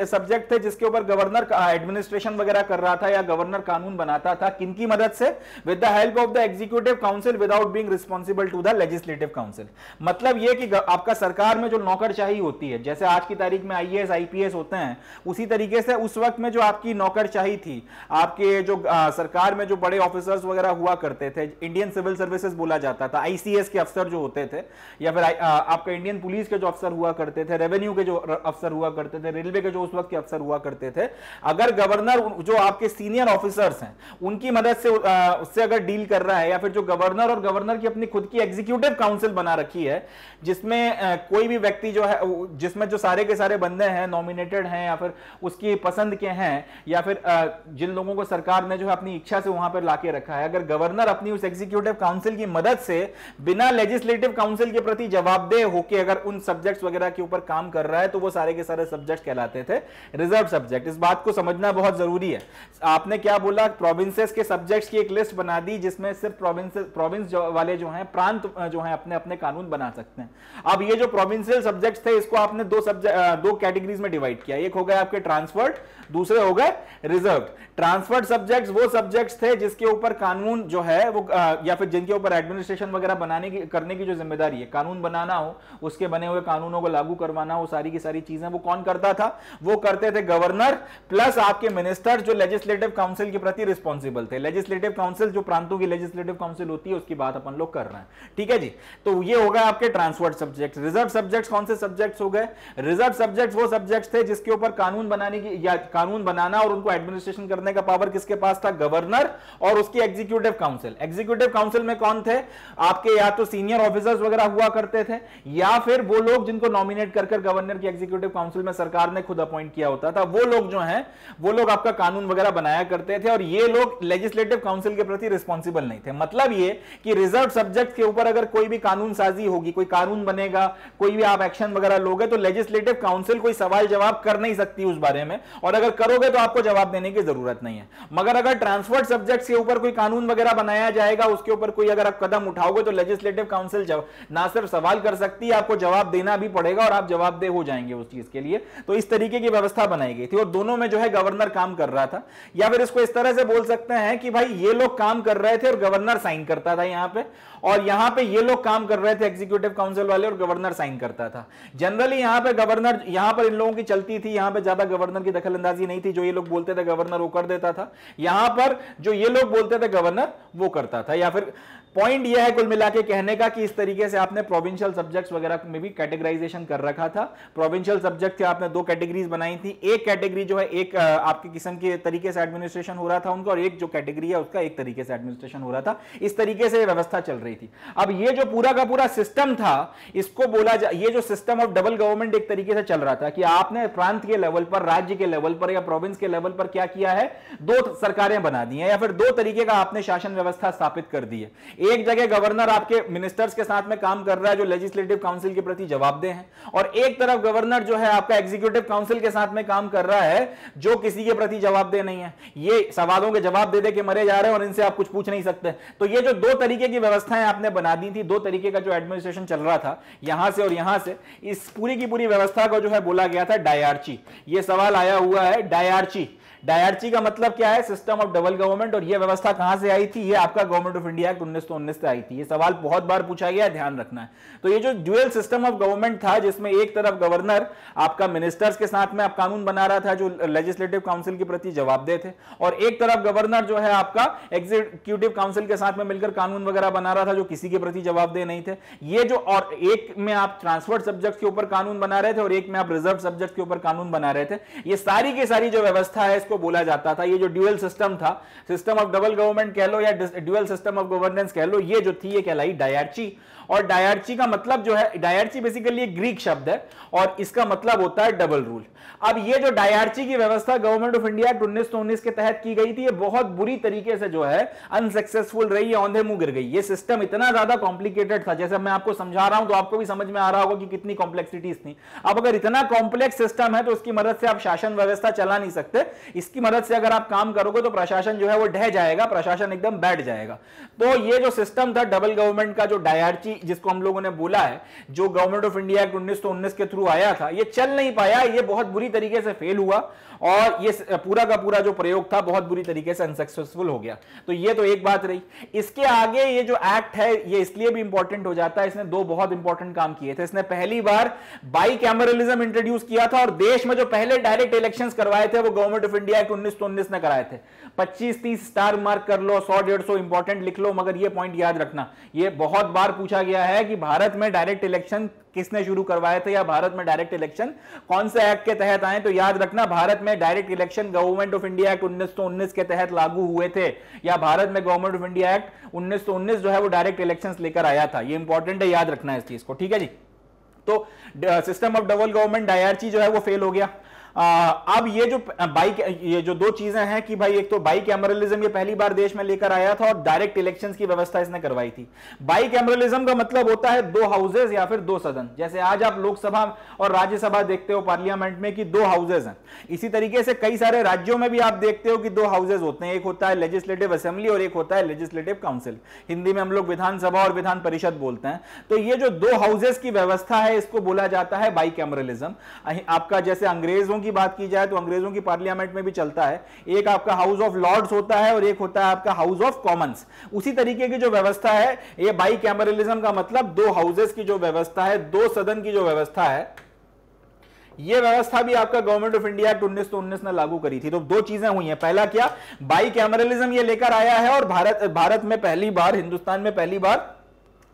सब्जेक्ट थे जिसके ऊपर गवर्नर एडमिनिस्ट्रेशन वगैरह कर रहा था या गवर्नर कानून बनाता था। किनकी मदद से? With the help of the executive council without being responsible to the legislative council. मतलब ये कि आपका सरकार में जो नौकरशाही होती है, जैसे आज की तारीख में आईएएस आईपीएस होते हैं, उसी तरीके से उस वक्त में जो आपकी नौकरशाही थी, आपके जो सरकार में जो बड़े ऑफिसर्स वगैरह हुआ करते थे, इंडियन सिविल सर्विसेज बोला जाता था, आईसीएस के अफसर जो होते थे या फिर आपका इंडियन पुलिस के जो अफसर हुआ करते थे, रेवेन्यू के जो अफसर हुआ करते थे, रेलवे के जो उस वक्त के अफसर हुआ करते थे, अगर गवर्नर जो आपके सीनियर ऑफिसर्स हैं उनकी मदद से उससे अगर डील कर रहा है, या फिर जो गवर्नर और गवर्नर की अपनी खुद की एग्जीक्यूटिव काउंसिल बना रखी है जिसमें कोई भी व्यक्ति जो है, जिसमें जो सारे के सारे बंदे हैं नॉमिनेटेड हैं या फिर उसकी पसंद के हैं या फिर जिन लोगों को सरकार ने जो है अपनी इच्छा से वहां पर लाके रखा है, अगर गवर्नर अपनी उस एग्जीक्यूटिव काउंसिल की मदद से बिना लेजिस्लेटिव काउंसिल के प्रति जवाबदेह होकर अगर उन सब्जेक्ट्स वगैरह के ऊपर काम कर रहा है तो वो सारे के सारे सब्जेक्ट कहलाते थे रिजर्व सब्जेक्ट। इस बात को समझना बहुत जरूरी है। आपने क्या बोला, प्रोविंसेस के सब्जेक्ट्स की एक लिस्ट बना दी जिसमें सिर्फ प्रोविंस वाले जो हैं, प्रांत जो हैं, अपने अपने कानून बना सकते हैं। अब ये जो प्रोविंशियल सब्जेक्ट्स थे इसको आपने दो कैटेगरीज में डिवाइड किया। एक हो गए आपके ट्रांसफर्ड, दूसरे हो गए रिजर्व। ट्रांसफर्ड सब्जेक्ट्स वो सब्जेक्ट्स थे जिसके ऊपर कानून जो है वो या फिर जिनके ऊपर एडमिनिस्ट्रेशन वगैरह करने की जो जिम्मेदारी है, कानून बनाना हो, उसके बने हुए कानूनों को लागू करवाना हो, सारी की सारी चीजें वो कौन करता था? वो करते थे गवर्नर प्लस आपके मिनिस्टर जो लेजिस्लेटिव काउंसिल के प्रति रिस्पॉन्सिबल थे। लेजिस्लेटिव काउंसिल जो प्रांतों की लेजिस्लेटिव काउंसिल होती है उसकी बात अपन लोग कर रहे हैं, ठीक है जी। तो ये हो गए आपके ट्रांसफर्ड सब्जेक्ट। रिजर्व सब्जेक्ट्स कौन से सब्जेक्ट्स हो गए? रिजर्व सब्जेक्ट्स वो सब्जेक्ट्स थे जिसके ऊपर कानून बनाने की या कानून बनाना और उनको एडमिनिस्ट्रेशन करने का पावर किसके पास था? गवर्नर और उसकी एग्जीक्यूटिव काउंसिल। एग्जीक्यूटिव काउंसिल में कौन थे? आपके या तो सीनियर ऑफिसर्स वगैरह हुआ करते थे या फिर वो लोग जिनको नॉमिनेट कर गवर्नर की एग्जीक्यूटिव काउंसिल में सरकार ने खुद अपॉइंट किया होता था। वो लोग जो हैं वो लोग आपका कानून वगैरह बनाया करते थे और ये लोग लेजिस्लेटिव काउंसिल के प्रति रिस्पॉन्सिबल नहीं थे। मतलब ये कि रिजर्व सब्जेक्ट के ऊपर अगर कोई भी कानून साजी होगी, कोई कानून बनेगा, कोई भी आप एक्शन वगैरह लोगे तो लेजिस्लेटिव काउंसिल कोई सवाल जवाब कर नहीं सकती उस बारे में, और अगर करोगे तो आपको जवाब देने की जरूरत नहीं है। मगर अगर ट्रांसफर्ड सब्जेक्ट्स के ऊपर कोई कानून वगैरह बनाया जाएगा, उसके ऊपर कोई अगर आप कदम उठाओगे तो लेजिस्लेटिव काउंसिल ना सिर्फ सवाल कर सकती है, आपको जवाब देना भी पड़ेगा और आप जवाबदेह हो जाएंगे उस चीज के लिए। तो इस तरीके की व्यवस्था बनाई गई थी और दोनों में जो है गवर्नर काम कर रहा था, या फिर इसको इस तरह से बोल सकते हैं कि भाई ये लोग काम कर रहे थे और गवर्नर साइन करता था यहां पे, और यहां पे ये लोग काम कर रहे थे एग्जीक्यूटिव काउंसिल वाले और गवर्नर साइन करता था। जनरली यहां पे गवर्नर, यहां पर इन लोगों की चलती थी, यहां पे ज्यादा गवर्नर की दखलंदाजी नहीं थी। जो ये लोग बोलते थे गवर्नर वो कर देता था, यहां पर जो ये लोग बोलते थे गवर्नर वो करता था। या फिर पॉइंट यह है कुल मिला के कहने का कि इस तरीके से आपने प्रोविंशियल सब्जेक्ट्स वगैरह में भी कैटेगराइजेशन कर रखा था। प्रोविंशियल सब्जेक्ट के आपने दो कैटेगरीज बनाई थी। एक कैटेगरी जो है एक आपके किस्म के तरीके से एडमिनिस्ट्रेशन हो रहा था उनका, और एक जो कैटेगरी है उसका एक तरीके से एडमिनिस्ट्रेशन हो रहा था। इस तरीके से व्यवस्था चल रही थी। अब ये जो पूरा का पूरा सिस्टम था, इसको बोला ये जो सिस्टम ऑफ डबल गवर्नमेंट एक तरीके से चल रहा था कि आपने प्रांत के लेवल पर, राज्य के लेवल पर या प्रोविंस के लेवल पर क्या किया है, दो सरकारें बना दी हैं या फिर दो तरीके का आपने शासन व्यवस्था स्थापित कर दी है। एक जगह गवर्नर आपके मिनिस्टर्स के साथ में काम कर रहा है जो लेजिस्लेटिव काउंसिल के प्रति जवाबदेह हैं, और एक तरफ गवर्नर जो है आपका एग्जीक्यूटिव काउंसिल के साथ में काम कर रहा है जो किसी के प्रति जवाबदेह नहीं है। ये सवालों के जवाब दे दे के मरे जा रहे हैं और इनसे आप कुछ पूछ नहीं सकते। तो ये जो दो तरीके की व्यवस्थाएं आपने बना दी थी, दो तरीके का जो एडमिनिस्ट्रेशन चल रहा था यहां से और यहां से, इस पूरी की पूरी व्यवस्था को जो है बोला गया था डायआर्ची। ये सवाल आया हुआ है, डायआर्ची। डायआर्ची का मतलब क्या है? System of double government. और यह व्यवस्था कहां से आई थी? ये आपका गवर्नमेंट ऑफ इंडिया एक्ट 1919 से आई थी। ये सवाल बहुत बार पूछा गया है, ध्यान रखना है। तो ये जो ड्यूअल सिस्टम ऑफ गवर्नमेंट था, जिसमें एक तरफ गवर्नर आपका मिनिस्टर्स के साथ में आप कानून बना रहा था जो लेजिस्लेटिव काउंसिल के प्रति जवाबदेह थे, और एक तरफ गवर्नर जो है आपका एग्जीक्यूटिव काउंसिल के साथ में मिलकर कानून वगैरह बना रहा था जो किसी के प्रति जवाबदेह नहीं थे। ये जो, और एक में आप ट्रांसफर्ड सब्जेक्ट के ऊपर कानून बना रहे थे और एक में आप रिजर्व सब्जेक्ट के ऊपर कानून बना रहे थे। ये सारी की सारी जो व्यवस्था है इसको बोला जाता था, ये जो ड्यूअल सिस्टम था, सिस्टम ऑफ डबल गवर्नमेंट कह लो या ड्यूअल सिस्टम ऑफ गवर्नेंस कह लो, ये जो थी ये कहलाई डायरची। और डायरची का मतलब जो है, डायरची बेसिकली एक ग्रीक शब्द है और इसका मतलब होता है डबल रूल। अब ये जो डायरची की व्यवस्था गवर्नमेंट ऑफ इंडिया 1919 के तहत की गई थी, ये बहुत बुरी तरीके से जो है अनसक्सेसफुल रही है, औंधे मुंह गिर गई। ये सिस्टम इतना ज्यादा कॉम्प्लिकेटेड था, जैसे मैं आपको समझा रहा हूं तो आपको भी समझ में आ रहा होगा कि कितनी कॉम्प्लेक्सिटीज थी। अब अगर इतना कॉम्प्लेक्स सिस्टम है तो उसकी मदद से आप शासन व्यवस्था चला नहीं सकते। इसकी मदद से अगर आप काम करोगे तो प्रशासन जो है वो ढह जाएगा, प्रशासन एकदम बैठ जाएगा। तो ये जो सिस्टम था डबल गवर्नमेंट का, जो डायरची जिसको हम लोगों ने बोला है, जो गवर्नमेंट ऑफ इंडिया एक्ट 1919 के थ्रू आया था, ये चल नहीं पाया, ये बहुत बुरी तरीके से फेल हुआ और ये पूरा का पूरा जो प्रयोग था बहुत बुरी तरीके से अनसक्सेसफुल हो गया। तो ये तो एक बात रही। इसके आगे ये जो एक्ट है ये इसलिए भी इंपॉर्टेंट हो जाता है, इसने दो बहुत इंपॉर्टेंट काम किए थे। इसने पहली बार बाइकैमरलिज्म इंट्रोड्यूस किया था और देश में जो पहले डायरेक्ट इलेक्शंस करवाए थे वो गवर्नमेंट ऑफ इंडिया एक्ट 1919 ने कराए थे। 25-30 स्टार मार्क कर लो, 100-150 इंपॉर्टेंट लिख लो, मगर ये पॉइंट याद रखना, ये बहुत बार पूछा गया है कि भारत में डायरेक्ट इलेक्शन किसने शुरू करवाए थे या भारत में डायरेक्ट इलेक्शन कौन से एक्ट के तहत आए। तो याद रखना, भारत में direct election government of India act 1919 के तहत लागू हुए थे, या भारत में गवर्नमेंट ऑफ इंडिया एक्ट 1919 जो है वो डायरेक्ट इलेक्शंस लेकर आया था। ये इंपॉर्टेंट है, याद रखना है इस चीज को, ठीक है जी। तो सिस्टम ऑफ डबल गवर्नमेंट डायरची जो है वो फेल हो गया। अब ये जो दो चीजें हैं कि भाई एक तो बाइकैमरलिज्म ये पहली बार देश में लेकर आया था और डायरेक्ट इलेक्शंस की व्यवस्था इसने करवाई थी। बाइकैमरलिज्म का मतलब होता है दो हाउसेज या फिर दो सदन। जैसे आज आप लोकसभा और राज्यसभा देखते हो पार्लियामेंट में कि दो हाउसेज हैं, इसी तरीके से कई सारे राज्यों में भी आप देखते हो कि दो हाउसेज होते हैं, एक होता है लेजिस्लेटिव असेंबली और एक होता है लेजिस्लेटिव काउंसिल। हिंदी में हम लोग विधानसभा और विधान परिषद बोलते हैं। तो ये जो दो हाउसेज की व्यवस्था है इसको बोला जाता है बाइकैमरलिज्म। आपका जैसे अंग्रेजों की बात की जाए तो अंग्रेजों की पार्लियामेंट में भी चलता है, एक आपका हाउस ऑफ लॉर्ड्स होता है और एक होता है आपका हाउस ऑफ कॉमन्स। उसी तरीके की जो व्यवस्था है ये बाइकैमरलिज्म का मतलब दो हाउसेस की जो व्यवस्था है, दो सदन की जो व्यवस्था है, ये व्यवस्था भी आपका गवर्नमेंट ऑफ इंडिया एक्ट 1919 ने लागू करी थी। तो दो चीजें हुई हैं, पहला क्या, बाइकैमरलिज्म ये लेकर आया है और भारत में पहली बार, हिंदुस्तान में पहली बार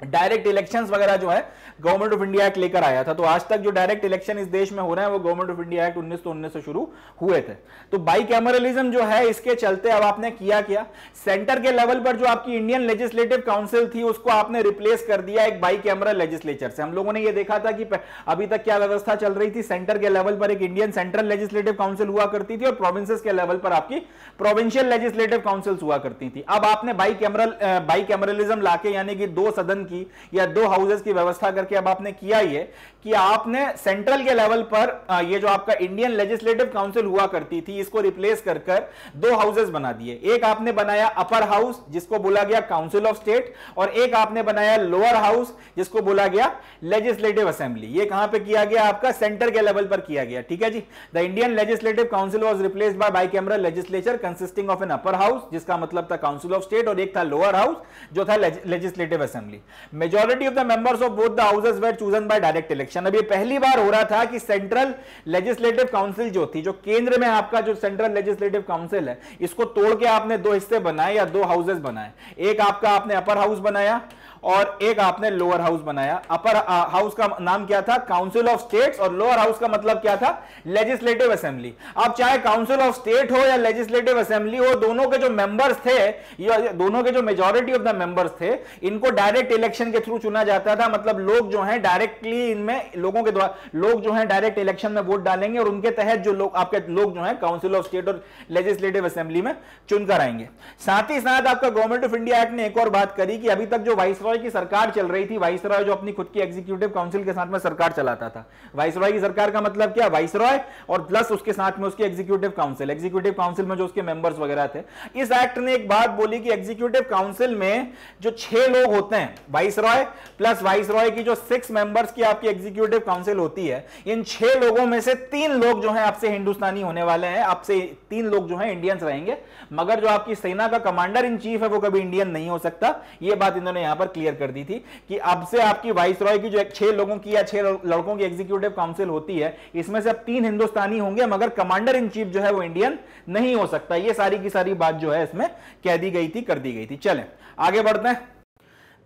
डायरेक्ट इलेक्शंस वगैरह जो है गवर्नमेंट ऑफ इंडिया एक्ट लेकर आया था। तो आज तक जो डायरेक्ट इलेक्शन इस देश में हो रहे हैं वो गवर्नमेंट ऑफ इंडिया एक्ट 1919 से शुरू हुए थे। तो बाइकैमरलिज्म जो है इसके चलते अब आपने किया क्या, सेंटर के लेवल पर जो आपकी इंडियन लेजिस्लेटिव काउंसिल थी उसको आपने रिप्लेस कर दिया एक बाइकैमरल लेजिस्लेचर से। हम लोगों ने ये देखा था कि अभी तक क्या व्यवस्था चल रही थी, सेंटर के लेवल पर एक इंडियन सेंट्रल लेजिस्लेटिव काउंसिल हुआ करती थी और प्रोविंसेस के लेवल पर आपकी प्रोविंशियल लेजिस्लेटिव काउंसिल्स हुआ करती थी। अब आपने बाइकैमरलिज्म लाके यानी कि दो सदन की या दो हाउसेस की व्यवस्था करके अब आपने किया ये कि आपने सेंट्रल के लेवल पर ये जो आपका इंडियन लेजिस्लेटिव काउंसिल हुआ करती थी इसको रिप्लेस कर दो हाउसेस बना दिए। एक आपने बनाया अपर हाउस जिसको बोला गया काउंसिल ऑफ स्टेट और एक आपने बनाया लोअर हाउस जिसको बोला गया लेजिस्लेटिव असेंबली। ये कहां पे किया गया, आपका सेंटर के लेवल पर किया गया, ठीक है जी। The Indian legislative council was replaced by bicameral legislature consisting of an upper house जिसका मतलब था काउंसिल ऑफ स्टेट और एक था लोअर हाउस जो था legislative assembly. Majority of the members of both the houses were chosen bye direct election. अब ये पहली बार हो रहा था कि सेंट्रल लेजिस्लेटिव काउंसिल जो थी, जो केंद्र में आपका जो सेंट्रल लेजिस्लेटिव काउंसिल है, इसको तोड़ के आपने दो हिस्से बनाए या दो हाउसेस बनाए। एक आपका आपने अपर हाउस बनाया और एक आपने लोअर हाउस बनाया। अपर हाउस का नाम क्या था, काउंसिल ऑफ स्टेट्स, और लोअर हाउस का मतलब क्या था, लेजिस्लेटिव असेंबली। अब चाहे काउंसिल ऑफ स्टेट हो या लेजिस्लेटिव असेंबली हो, दोनों के जो मेंबर्स थे या दोनों के जो मेजॉरिटी ऑफ द मेंबर्स थे इनको डायरेक्ट इलेक्शन के थ्रू चुना जाता था। मतलब लोग जो हैं डायरेक्टली इनमें लोगों के द्वारा लोग जो हैं डायरेक्ट इलेक्शन में वोट डालेंगे और उनके तहत जो लोग आपके लोग जो हैं काउंसिल ऑफ स्टेट और लेजिस्लेटिव असेंबली में चुनकर आएंगे। साथ ही साथ आपका गवर्नमेंट ऑफ इंडिया एक्ट ने एक और बात करी कि अभी तक जो वाइस वाइसरॉय की सरकार चल रही थी, वाइसरॉय जो अपनी खुद की एग्जीक्यूटिव काउंसिल के साथ में सरकार चलाता था। वाइसरॉय की सरकार का मतलब क्या, वाइसरॉय और प्लस उसके साथ में उसकी एग्जीक्यूटिव काउंसिल में जो उसके मेंबर्स वगैरह थे। इस एक्ट ने एक बात बोली कि एग्जीक्यूटिव काउंसिल में जो 6 लोग होते हैं, वाइसरॉय प्लस वाइसरॉय की जो 6 मेंबर्स की आपकी एग्जीक्यूटिव काउंसिल होती है, इन 6 लोगों में से 3 लोग जो हैं आपसे हिंदुस्तानी होने वाले हैं, आपसे 3 लोग जो हैं इंडियंस रहेंगे, मगर जो आपकी सेना का कमांडर इन चीफ है वो कभी इंडियन नहीं हो सकता। यह बात इन्होंने यहां पर क्लियर कर दी थी कि अब से आपकी वाइसरॉय की जो 6 लोगों की या 6 लड़कों की एग्जीक्यूटिव काउंसिल होती है, इसमें से अब 3 हिंदुस्तानी होंगे, मगर कमांडर इन चीफ जो है वो इंडियन नहीं हो सकता। यह सारी की सारी बात जो है इसमें कह दी गई थी, कर दी गई थी। चलें आगे बढ़ते हैं।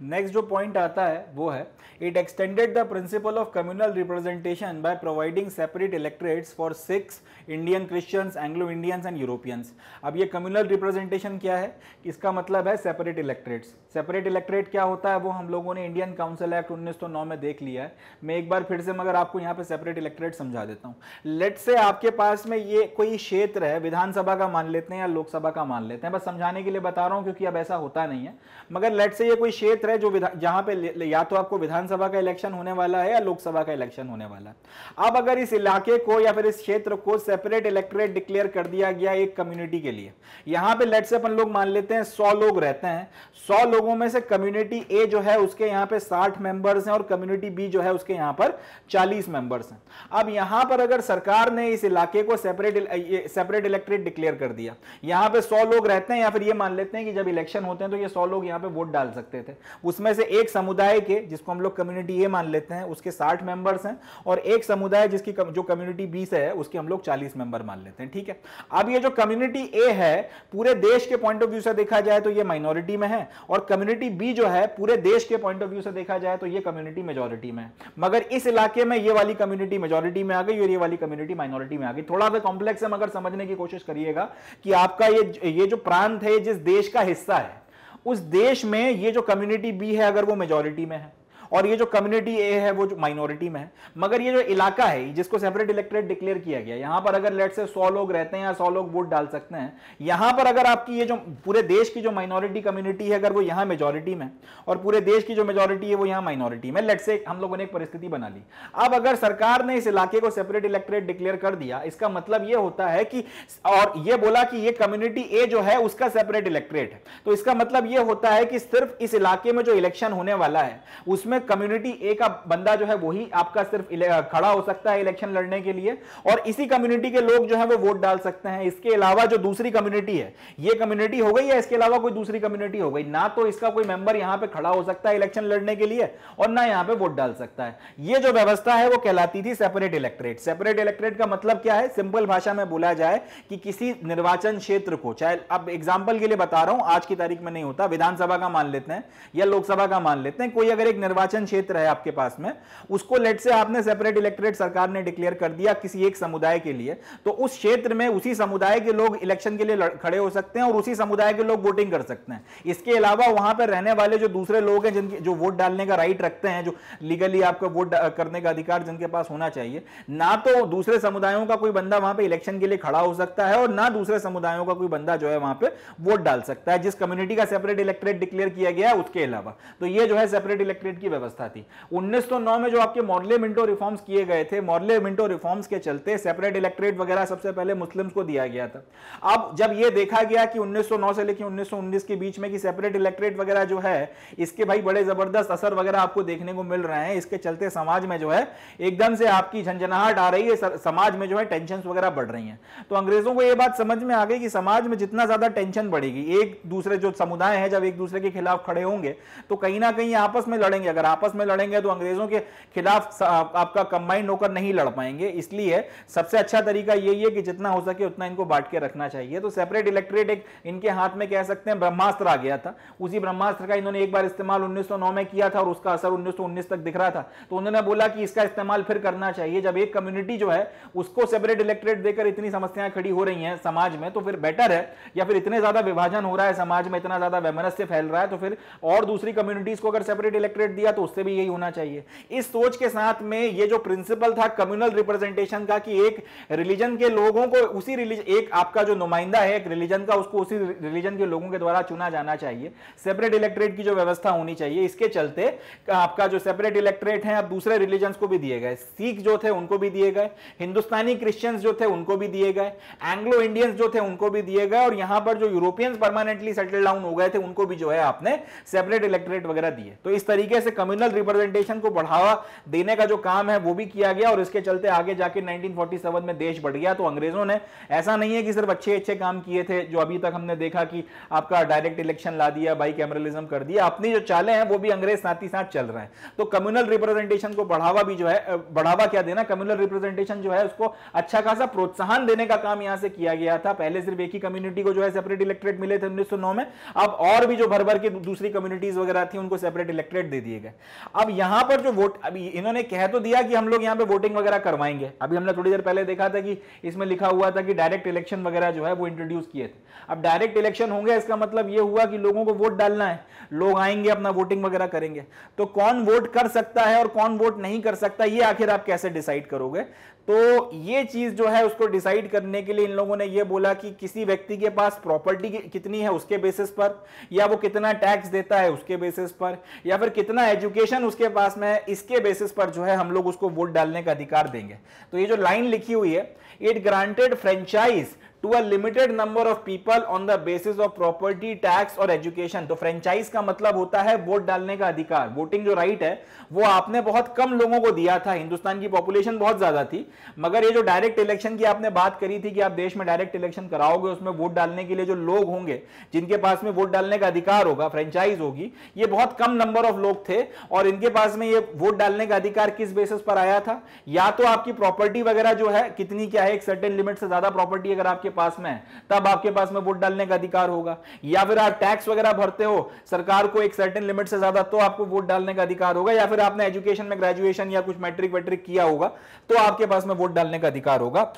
नेक्स्ट जो पॉइंट आता है वो है, it extended the principle of communal representation by providing separate electorates for Sikhs, Indian Christians, Anglo Indians and Europeans. अब ये कम्युनल रिप्रेजेंटेशन क्या है, इसका मतलब है सेपरेट इलेक्टरेट्स। सेपरेट इलेक्टरेट क्या होता है वो हम लोगों ने इंडियन काउंसिल एक्ट 1909 में देख लिया है। मैं एक बार फिर से मगर आपको यहाँ पे सेपरेट इलेक्टरेट समझा देता हूँ। लेट से आपके पास में ये कोई क्षेत्र है, विधानसभा का मान लेते हैं या लोकसभा का मान लेते हैं, बस समझाने के लिए बता रहा हूँ क्योंकि अब ऐसा होता नहीं है, मगर लेट से ये कोई क्षेत्र है जो जहां पे या तो आपको विधानसभा का इलेक्शन होने वाला है या लोकसभा का इलेक्शन होने वाला है। अब अगर इस इलाके को या फिर इस क्षेत्र को सेपरेट इलेक्टरेट डिक्लेयर कर दिया गया एक कम्युनिटी के लिए, यहां पे लेट से अपन लोग मान लेते हैं 100 लोग रहते हैं, 100 लोगों में से कम्युनिटी ए जो है उसके यहां पे 60 मेंबर्स हैं और कम्युनिटी बी जो है उसके यहां पर 40 मेंबर्स हैं। अब यहां पर अगर सरकार ने इस इलाके को सेपरेट इलेक्टरेट डिक्लेयर कर दिया, यहां पे 100 लोग रहते हैं, या फिर ये मान लेते हैं कि जब इलेक्शन होते हैं तो ये 100 लोग यहां पे वोट डाल सकते थे, उसमें से एक समुदाय के, जिसको हम लोग कम्युनिटी ए मान लेते हैं, उसके 60 मेंबर्स हैं, और एक समुदाय जिसकी जो कम्युनिटी बी से है उसके हम लोग 40 मेंबर मान लेते हैं। ठीक है, अब ये जो कम्युनिटी ए है पूरे देश के पॉइंट ऑफ व्यू से देखा जाए तो ये माइनॉरिटी में है, और कम्युनिटी बी जो है पूरे देश के पॉइंट ऑफ व्यू से देखा जाए तो ये कम्युनिटी मेजॉरिटी में है। मगर इस इलाके में ये वाली कम्युनिटी मेजॉरिटी में आ गई और ये वाली कम्युनिटी माइनॉरिटी में आ गई। थोड़ा सा कॉम्प्लेक्स है मगर समझने की कोशिश करिएगा कि आपका ये जो प्रांत है, जिस देश का हिस्सा है, उस देश में ये जो कम्युनिटी बी है अगर वो मेजॉरिटी में है और ये जो कम्युनिटी ए है वो जो माइनॉरिटी में है, मगर ये जो इलाका है जिसको सेपरेट इलेक्टरेट डिक्लेयर किया गया, यहां पर अगर लेट से 100 लोग रहते हैं या 100 लोग वोट डाल सकते हैं, यहां पर अगर आपकी ये जो पूरे देश की जो माइनॉरिटी कम्युनिटी है अगर वो यहां मेजॉरिटी में और पूरे देश की जो मेजॉरिटी है वो यहां माइनॉरिटी में, लेट से हम लोगों ने एक परिस्थिति बना ली। अब अगर सरकार ने इस इलाके को सेपरेट इलेक्टरेट डिक्लेयर कर दिया, इसका मतलब ये होता है कि, और ये बोला कि ये कम्युनिटी ए जो है उसका सेपरेट इलेक्टरेट है, तो इसका मतलब ये होता है कि सिर्फ इस इलाके में जो इलेक्शन होने वाला है उसमें कम्युनिटी ए का बंदा जो है वही आपका सिर्फ खड़ा हो सकता है इलेक्शन लड़ने के लिए, और इसी कम्युनिटी के लोग जो है वो वोट डाल सकते हैं। इसके अलावा जो दूसरी कम्युनिटी है, ये कम्युनिटी हो गई या इसके अलावा कोई दूसरी कम्युनिटी हो गई, ना तो इसका कोई मेंबर यहां पे खड़ा हो सकता है इलेक्शन लड़ने के लिए और ना यहां पे वोट डाल सकता है। ये जो व्यवस्था है वो कहलाती थी सेपरेट इलेक्टरेट। सेपरेट इलेक्टरेट का मतलब क्या है, सिंपल भाषा में बोला जाए कि किसी निर्वाचन क्षेत्र को, चाहे अब एग्जांपल के लिए बता रहा हूं, आज की तारीख में नहीं होता, विधानसभा का मान लेते हैं या लोकसभा का मान लेते हैं, कोई अगर एक निर्वाचन क्षेत्र है आपके पास में, उसको लेट से आपने सेपरेट इलेक्टरेट सरकार ने डिक्लेयर कर दिया किसी एक समुदाय के लिए, तो उस क्षेत्र में उसी समुदाय के लोग इलेक्शन के लिए खड़े हो सकते हैं और उसी समुदाय के लोग वोटिंग कर सकते हैं। इसके अलावा वहां पर रहने वाले जो दूसरे लोग हैं जिनके जो वोट डालने का राइट रखते हैं, जो लीगली आपको वोट करने का अधिकार जिनके पास होना चाहिए, ना तो दूसरे समुदायों का कोई बंदा वहां पे इलेक्शन के लिए खड़ा हो सकता है और ना दूसरे समुदायों का कोई बंदा जो है वहां पे वोट डाल सकता है, जिस कम्युनिटी का सेपरेट इलेक्टरेट डिक्लेयर किया गया है उसके अलावा। तो ये जो है सेपरेट इलेक्टरेट की व्यवस्था थी। 1909 में जो आपके मॉर्ले मिंटो रिफॉर्म्स किए गए थे, मॉर्ले मिंटो रिफॉर्म्स के चलते सेपरेट इलेक्टरेट वगैरह सबसे पहले मुस्लिम्स को दिया गया था। अब जब यह देखा गया कि 1909 से लेकर 1919 के बीच में कि सेपरेट इलेक्टरेट वगैरह जो है इसके भाई बड़े जबरदस्त असर वगैरह आपको देखने को मिल रहे हैं, इसके चलते समाज में जो है एकदम से आपकी झंझनाहट आ रही है, समाज में जो है टेंशन वगैरह बढ़ रही हैं। तो अंग्रेजों को यह बात समझ में आ गई कि समाज में जितना ज्यादा टेंशन बढ़ेगी, एक दूसरे जो समुदाय है जब एक दूसरे के खिलाफ खड़े होंगे तो कहीं ना कहीं आपस में लड़ेंगे, अगर आपस में लड़ेंगे तो अंग्रेजों के खिलाफ आपका कंबाइंड होकर नहीं लड़ पाएंगे। इसलिए सबसे अच्छा तरीका यही है कि जितना हो सके उतना इनको बांट के रखना चाहिए। तो सेपरेट इलेक्टरेट एक इनके हाथ में कह सकते हैं ब्रह्मास्त्र आ गया था। उसी ब्रह्मास्त्र का इन्होंने एक बार इस्तेमाल 1909 में किया था और उसका असर 1919 तक दिख रहा था। तो उन्होंने बोला कि इसका इस्तेमाल फिर करना चाहिए, जब एक कम्युनिटी जो है उसको सेपरेट इलेक्टरेट देकर इतनी समस्याएं खड़ी हो रही हैं समाज में, तो फिर बेटर है, या फिर इतने ज्यादा विभाजन हो रहा है समाज में, इतना ज्यादा वैमनस्य फैल रहा है, तो फिर और दूसरी कम्युनिटीज को अगर सेपरेट इलेक्टरेट दिया दिया तो उससे भी यही होना चाहिए। इस सोच के साथ में ये जो प्रिंसिपल था कम्युनल रिप्रेजेंटेशन का कि एक रिलीजन के लोगों को उसी रिलीजन, एक आपका जो नुमाइंदा है एक रिलीजन का, उसको उसी रिलीजन के लोगों के द्वारा चुना जाना चाहिए, सेपरेट इलेक्ट्रेट की जो व्यवस्था होनी चाहिए, इसके चलते आपका जो सेपरेट इलेक्ट्रेट है अब दूसरे रिलीजन को भी दिए गए, सिख जो थे उनको भी दिए गए, हिंदुस्तानी क्रिश्चियंस जो थे उनको भी दिए गए, एंग्लो इंडियंस जो थे उनको भी दिए गए, और यहां पर जो यूरोपियंस परमानेंटली सेटल डाउन हो गए थे उनको भी जो है आपने सेपरेट इलेक्ट्रेट वगैरह दिए। तो इस तरीके से कम्युनल रिप्रेजेंटेशन को बढ़ावा देने का जो काम है वो भी किया गया, और इसके चलते आगे जाके 1947 में देश बढ़ गया। तो अंग्रेजों ने ऐसा नहीं है कि सिर्फ अच्छे अच्छे काम किए थे, जो अभी तक हमने देखा कि आपका डायरेक्ट इलेक्शन ला दिया, बाई कैमरलिज्म कर दिया, अपनी जो चालें हैं वो भी अंग्रेज साथ ही साथ चल रहे हैं। तो कम्युनल रिप्रेजेंटेशन को बढ़ावा भी जो है, बढ़ावा क्या देना, कम्युनल रिप्रेजेंटेशन जो है उसको अच्छा खासा प्रोत्साहन देने का काम यहां से किया गया था। पहले सिर्फ एक ही कम्युनिटी को जो है सेपरेट इलेक्ट्रेट मिले थे 1909 में, अब और भी जो भर भर के दूसरी कम्युनिटीज वगैरह थी उनको सेपरेट इलेक्ट्रेट दे दिए गए। अब यहां पर जो वोट, अभी इन्होंने कह तो दिया कि हम लोग यहां पे वोटिंग वगैरह करवाएंगे, अभी हमने थोड़ी देर पहले देखा था कि इसमें लिखा हुआ था कि डायरेक्ट इलेक्शन वगैरह जो है वो इंट्रोड्यूस किए थे। अब डायरेक्ट इलेक्शन होंगे इसका मतलब ये हुआ कि लोगों को वोट डालना है, लोग आएंगे अपना वोटिंग वगैरह करेंगे, तो कौन वोट कर सकता है और कौन वोट नहीं कर सकता ये आखिर आप कैसे डिसाइड करोगे। तो ये चीज जो है उसको डिसाइड करने के लिए इन लोगों ने ये बोला कि किसी व्यक्ति के पास प्रॉपर्टी कितनी है उसके बेसिस पर, या वो कितना टैक्स देता है उसके बेसिस पर, या फिर कितना एजुकेशन उसके पास में है, इसके बेसिस पर जो है हम लोग उसको वोट डालने का अधिकार देंगे। तो ये जो लाइन लिखी हुई है, it granted franchise to a limited number of people on the basis of property, tax और education। तो फ्रेंचाइज का मतलब होता है वोट डालने का अधिकार, वोटिंग जो राइट है वो आपने बहुत कम लोगों को दिया था। हिंदुस्तान की पॉपुलेशन बहुत ज्यादा थी, मगर ये जो डायरेक्ट इलेक्शन की आपने बात करी थी कि आप देश में डायरेक्ट इलेक्शन कराओगे, उसमें वोट डालने के लिए जो लोग होंगे जिनके पास में वोट डालने का अधिकार होगा, फ्रेंचाइज होगी, ये बहुत कम नंबर ऑफ लोग थे। और इनके पास में ये वोट डालने का अधिकार किस बेसिस पर आया था, या तो आपकी प्रॉपर्टी वगैरह जो है कितनी क्या है, एक सर्टेन लिमिट से ज्यादा प्रॉपर्टी अगर आपके पास में है तब आपके पास में वोट डालने का अधिकार होगा, या फिर आप टैक्स वगैरह भरते हो सरकार को एक सर्टेन लिमिट से ज्यादा तो आपको वोट डालने का अधिकार होगा, या फिर आपने एजुकेशन में ग्रेजुएशन या कुछ मैट्रिक वैट्रिक किया होगा तो आपके पास में वोट डालने का अधिकार होगा।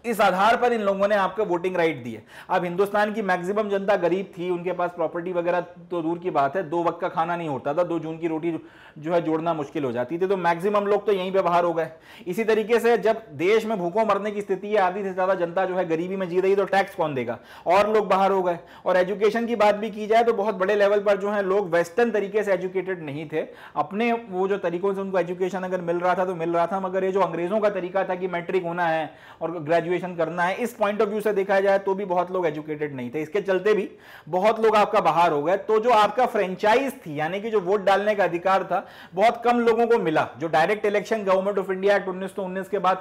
इस आधार पर इन लोगों ने आपको वोटिंग राइट दी है। अब हिंदुस्तान की मैक्सिमम जनता गरीब थी, उनके पास प्रॉपर्टी वगैरह तो दूर की बात है, 2 वक्त का खाना नहीं होता था, 2 जून की रोटी जो है जोड़ना मुश्किल हो जाती थी, तो मैक्सिमम लोग तो यहीं पे बाहर हो गए। इसी तरीके से जब देश में भूखों मरने की स्थिति है, आधी से ज्यादा जनता जो है गरीबी में जी रही, तो टैक्स कौन देगा, और लोग बाहर हो गए। और एजुकेशन की बात भी की जाए तो बहुत बड़े लेवल पर जो है लोग वेस्टर्न तरीके से एजुकेटेड नहीं थे, अपने वो जो तरीकों से उनको एजुकेशन अगर मिल रहा था तो मिल रहा था, मगर ये जो अंग्रेजों का तरीका था कि मैट्रिक होना है और ग्रेजुएशन करना है, इस पॉइंट ऑफ व्यू से देखा जाए तो भी बहुत लोग एजुकेटेड नहीं थे, इसके चलते भी बहुत लोग आपका बाहर हो गए। तो जो आपका फ्रेंचाइज थी, यानी कि जो वोट डालने का अधिकार था, बहुत कम लोगों को मिला। जो direct election government of India act 1919 के बाद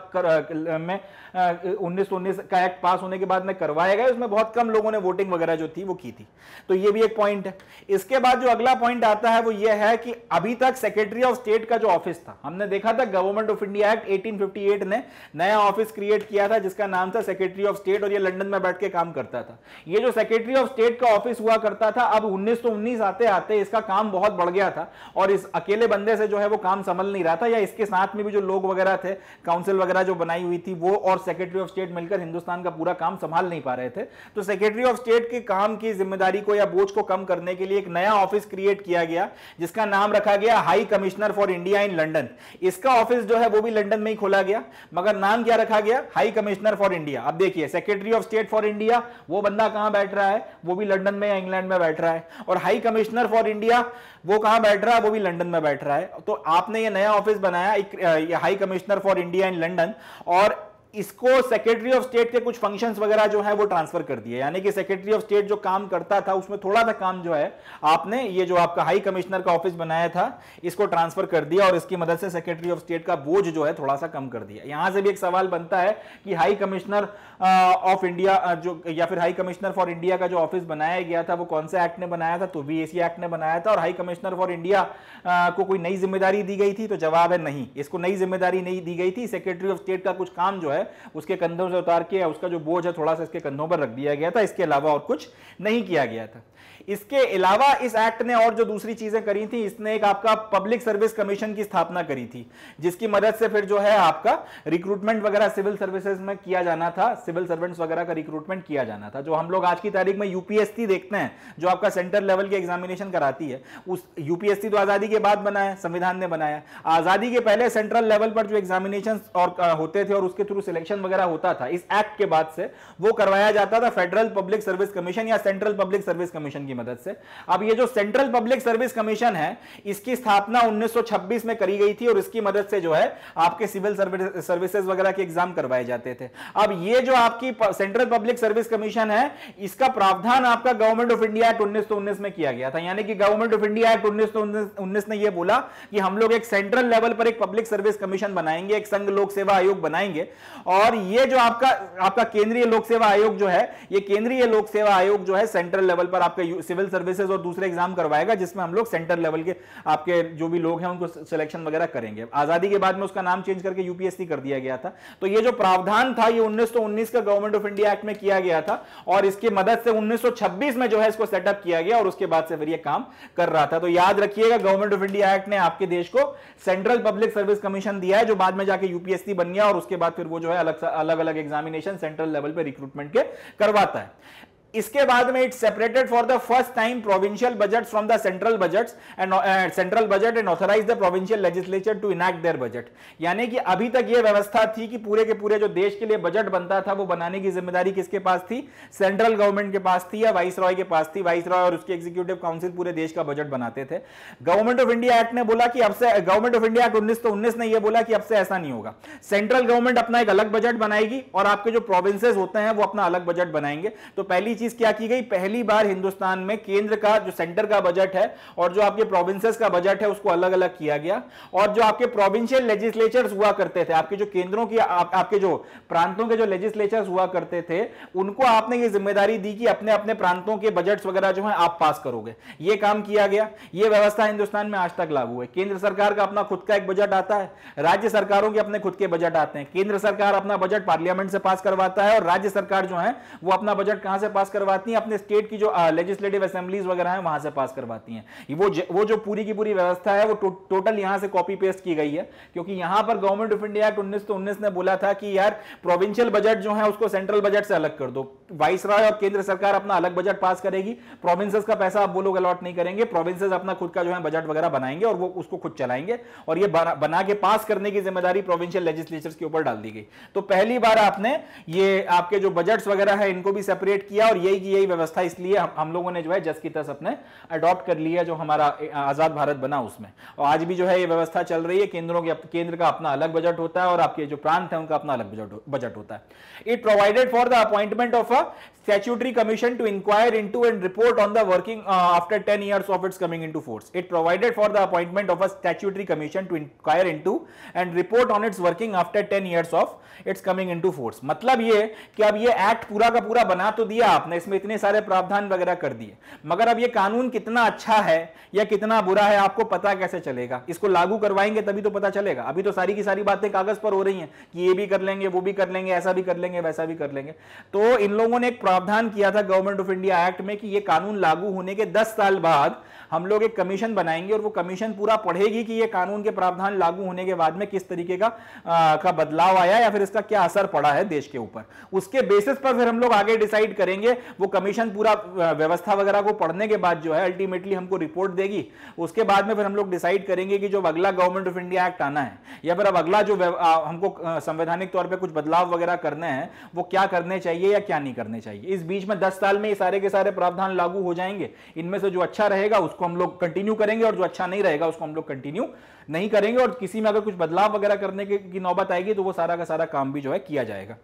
1919 का एक्ट पास होने के बाद में करवाया गया, उसमें बहुत कम लोगों ने वोटिंग वगैरह जो थी वो की थी। तो ये भी एक पॉइंट है। इसके बाद जो अगला पॉइंट आता है वो ये है कि अभी तक सेक्रेटरी ऑफ स्टेट का जो ऑफिस था, हमने देखा था गवर्नमेंट ऑफ इंडिया एक्ट 1858 ने नया ऑफिस क्रिएट किया था जिसका नाम था सेक्रेटरी ऑफ स्टेट, और ये लंदन में बैठ के काम करता था। ये जो सेक्रेटरी ऑफ स्टेट का ऑफिस हुआ करता था, अब 1919 आते आते इसका काम बहुत बढ़ गया था, और इस अकेले बंदे से जो है वो काम संभल नहीं रहा था, या इसके साथ में भी जो लोग वगैरह थे, काउंसिल वगैरह जो बनाई हुई थी, वो और सेक्रेटरी ऑफ स्टेट मिलकर हिंदुस्तान का पूरा काम संभाल नहीं पा रहे थे। तो सेक्रेटरी ऑफ स्टेट के काम की जिम्मेदारी को या बोझ को कम करने के लिए एक नया ऑफिस क्रिएट किया गया जिसका नाम रखा गया high commissioner for India in London. इसका ऑफिस जो है वो भी लंदन में ही खोला गया, मगर नाम क्या रखा गया, हाई कमिश्नर फॉर इंडिया। अब देखिए secretary of state for India वो बंदा कहां बैठ रहा है, वो भी लंदन में या इंग्लैंड में बैठ रहा है, और हाई कमिश्नर फॉर इंडिया वो कहां बैठ रहा है, वो भी लंदन में बैठ रहा है। तो आपने ये नया ऑफिस बनाया high commissioner for India in London, और इसको सेक्रेटरी ऑफ स्टेट के कुछ फंक्शंस वगैरह जो है वो ट्रांसफर कर दिए, यानी कि सेक्रेटरी ऑफ स्टेट जो काम करता था उसमें थोड़ा सा काम जो है आपने ये जो आपका हाई कमिश्नर का ऑफिस बनाया था इसको ट्रांसफर कर दिया, और इसकी मदद से सेक्रेटरी ऑफ स्टेट का बोझ जो है थोड़ा सा कम कर दिया। यहां से भी एक सवाल बनता है कि हाई कमिश्नर ऑफ इंडिया जो, या फिर हाई कमिश्नर फॉर इंडिया का जो ऑफिस बनाया गया था वो कौन से एक्ट ने बनाया था, तो वीएसी एक्ट ने बनाया था। और हाई कमिश्नर फॉर इंडिया को कोई नई जिम्मेदारी दी गई थी, तो जवाब है नहीं, इसको नई जिम्मेदारी नहीं दी गई थी। सेक्रेटरी ऑफ स्टेट का कुछ काम जो है उसके कंधों से उतार के, उसका जो बोझ है थोड़ा सा इसके कंधों पर रख दिया गया था, इसके अलावा और कुछ नहीं किया गया था। इसके अलावा इस एक्ट ने और जो दूसरी चीजें करी थी, इसने एक आपका पब्लिक सर्विस कमीशन की स्थापना करी थी, जिसकी मदद से फिर जो है आपका रिक्रूटमेंट वगैरह सिविल सर्विसेज में किया जाना था, सिविल सर्वेंट्स वगैरह का रिक्रूटमेंट किया जाना था। जो हम लोग आज की तारीख में यूपीएससी देखते हैं, जो आपका सेंटर लेवल के एग्जामिनेशन कराती है, उस यूपीएससी तो आजादी के बाद बना है, संविधान ने बनाया। आजादी के पहले सेंट्रल लेवल पर जो एग्जामिनेशन और होते थे और उसके थ्रू सिलेक्शन वगैरह होता था, इस एक्ट के बाद से वो करवाया जाता था फेडरल पब्लिक सर्विस कमीशन या सेंट्रल पब्लिक सर्विस कमीशन की मदद से। अब ये जो सेंट्रल पब्लिक सर्विस कमीशन है, इसकी स्थापना 1926 में करी गई थी और इसकी मदद से जो है आपके सिविल सर्विसेज वगैरह के एग्जाम करवाए जाते थे। अब ये जो आपकी सेंट्रल पब्लिक सर्विस कमीशन है, इसका प्रावधान आपका गवर्नमेंट ऑफ इंडिया एक्ट 1919 में किया गया था। यानी कि गवर्नमेंट ऑफ इंडिया एक्ट 1919 ने यह बोला कि हम लोग एक सेंट्रल लेवल पर एक पब्लिक सर्विस कमीशन बनाएंगे, एक संघ लोक सेवा आयोग बनाएंगे, और ये जो आपका केंद्रीय लोक सेवा आयोग जो है, ये केंद्रीय लोक सेवा आयोग जो है सेंट्रल लेवल पर आपके सिविल सर्विसेज और दूसरे एग्जाम करवाएगा, जिसमें हम लोग सेंट्रल लेवल के आपके जो भी लोग हैं उनको सिलेक्शन वगैरह करेंगे। आजादी के बाद में उसका नाम चेंज करके यूपीएससी कर दिया गया था। तो ये जो प्रावधान था, ये 1919 का गवर्नमेंट ऑफ इंडिया एक्ट में किया गया था और इसकी मदद से 1926 में जो है इसको सेटअप किया गया और उसके बाद से फिर ये काम कर रहा था। तो याद रखिएगा, गवर्नमेंट ऑफ इंडिया एक्ट ने आपके देश को सेंट्रल पब्लिक सर्विस कमीशन दिया है, जो बाद में जाके यूपीएससी बन गया और उसके बाद फिर वो जो है अलग अलग एग्जामिनेशन सेंट्रल लेवल पे रिक्रूटमेंट के करवाता है। इसके बाद में it separated for the first time provincial budgets from the central budgets and central budget and authorise the provincial legislature to enact their budget. यानी कि अभी तक यह व्यवस्था थी कि पूरे के पूरे जो देश के लिए बजट बनता था, वो बनाने की जिम्मेदारी किसके पास थी? सेंट्रल गवर्नमेंट के पास थी या वाइसरॉय के पास थी। वाइसरॉय और उसके एग्जीक्यूटिव काउंसिल पूरे देश का बजट बनाते थे। गवर्नमेंट ऑफ इंडिया एक्ट ने बोला कि अब से, गवर्नमेंट ऑफ इंडिया एक्ट 1919 ने यह बोला कि अब से ऐसा नहीं होगा, सेंट्रल गवर्नमेंट अपना एक अलग बजट बनाएगी और आपके जो प्रोविंसेस होते हैं वो अपना अलग बजट बनाएंगे। तो पहली चीज क्या की गई? पहली बार हिंदुस्तान में केंद्र का जो सेंटर का बजट है और जो आपके प्रोविंसेस का बजट है उसको अलग अलग किया गया। और जो आपके प्रोविंशियल लेजिस्लेचर्स हुआ करते थे, आपके जो केंद्रों की आपके जो प्रांतों के जो लेजिस्लेचर्स हुआ करते थे, उनको आपने ये जिम्मेदारी दी कि अपने अपने प्रांतों के बजट्स वगैरह जो है आप पास करोगे। ये काम किया गया। ये व्यवस्था हिंदुस्तान में आज तक लागू है। केंद्र सरकार का अपना खुद का एक बजट आता है, राज्य सरकारों के अपने खुद के बजट आते हैं। केंद्र सरकार अपना बजट पार्लियामेंट से पास करवाता है और राज्य सरकार जो है वो अपना बजट कहां से पास करवाती है? अपने स्टेट की जो लेजिस्लेटिव असेंबलीज वगैरह हैं वहां से पास करवाती हैं। वो जो पूरी की पूरी व्यवस्था है वो टोटल यहां से कॉपी पेस्ट की गई है, क्योंकि यहां पर गवर्नमेंट ऑफ इंडिया एक्ट 1919 ने बोला था कि यार प्रोविंशियल बजट जो है उसको सेंट्रल बजट से अलग कर दो। वाइसरॉय और केंद्र सरकार अपना अलग बजट पास करेगी, प्रोविंसेस का पैसा आप वो लोग अलॉट नहीं करेंगे, प्रोविंसेस अपना खुद का जो है बजट वगैरह बनाएंगे और वो उसको खुद चलाएंगे, और ये बना के पास करने की जिम्मेदारी प्रोविंशियल लेजिस्लेचर्स के ऊपर डाल दी गई। तो पहली बार आपने ये आपके जो बजट्स वगैरह है इनको भी सेपरेट किया, और यही व्यवस्था इसलिए हम लोगों ने जो है जस की तस अपने अडॉप्ट कर लिया जो हमारा आजाद भारत बना उसमें। और आज भी जो है ये व्यवस्था चल रही है। केंद्र का अपना अलग बजट होता है और आपके जो प्रांत है उनका अपना अलग बजट होता है। It provided for the appointment of a statutory commission to inquire into and report on the working after 10 years of its coming into force. It provided for the appointment of a statutory commission to inquire into and report on its working after 10 years of its coming into force. मतलब ये कि अब ये act पूरा का पूरा बना तो दिया आपने, इसमें इतने सारे प्रावधान वगैरह कर दिए, मगर अब ये कानून कितना अच्छा है या कितना बुरा है आपको पता कैसे चलेगा? इसको लागू करवाएंगे तभी तो पता चलेगा। अभी तो सारी की सारी बातें कागज पर हो रही हैं कि ये भी कर लेंगे, वो भी कर लेंगे, ऐसा भी कर लेंगे, वैसा भी कर लेंगे। तो इन लोगों ने एक प्रावधान किया था गवर्नमेंट ऑफ इंडिया एक्ट में कि ये कानून लागू होने के 10 साल बाद हम लोग एक कमीशन बनाएंगे और वो कमीशन पूरा पढ़ेगी कि ये कानून के प्रावधान लागू होने के बाद में किस तरीके का बदलाव आया या फिर इसका क्या असर पड़ा है देश के ऊपर। उसके बेसिस पर फिर हम लोग आगे डिसाइड करेंगे। वो कमीशन पूरा व्यवस्था वगैरह को पढ़ने के बाद जो है अल्टीमेटली हमको रिपोर्ट देगी। उसके बाद में फिर हम लोग डिसाइड करेंगे कि जो अगला गवर्नमेंट ऑफ इंडिया एक्ट आना है या फिर अब अगला जो हमको संवैधानिक तौर पर कुछ बदलाव वगैरह करने हैं वो क्या करने चाहिए या क्या नहीं करने चाहिए। इस बीच में 10 साल में ये सारे के सारे प्रावधान लागू हो जाएंगे। इनमें से जो अच्छा रहेगा उसको हम लोग कंटिन्यू करेंगे और जो अच्छा नहीं रहेगा उसको हम लोग कंटिन्यू नहीं करेंगे, और किसी में अगर कुछ बदलाव वगैरह करने की नौबत आएगी तो वो सारा का सारा काम भी जो है किया जाएगा।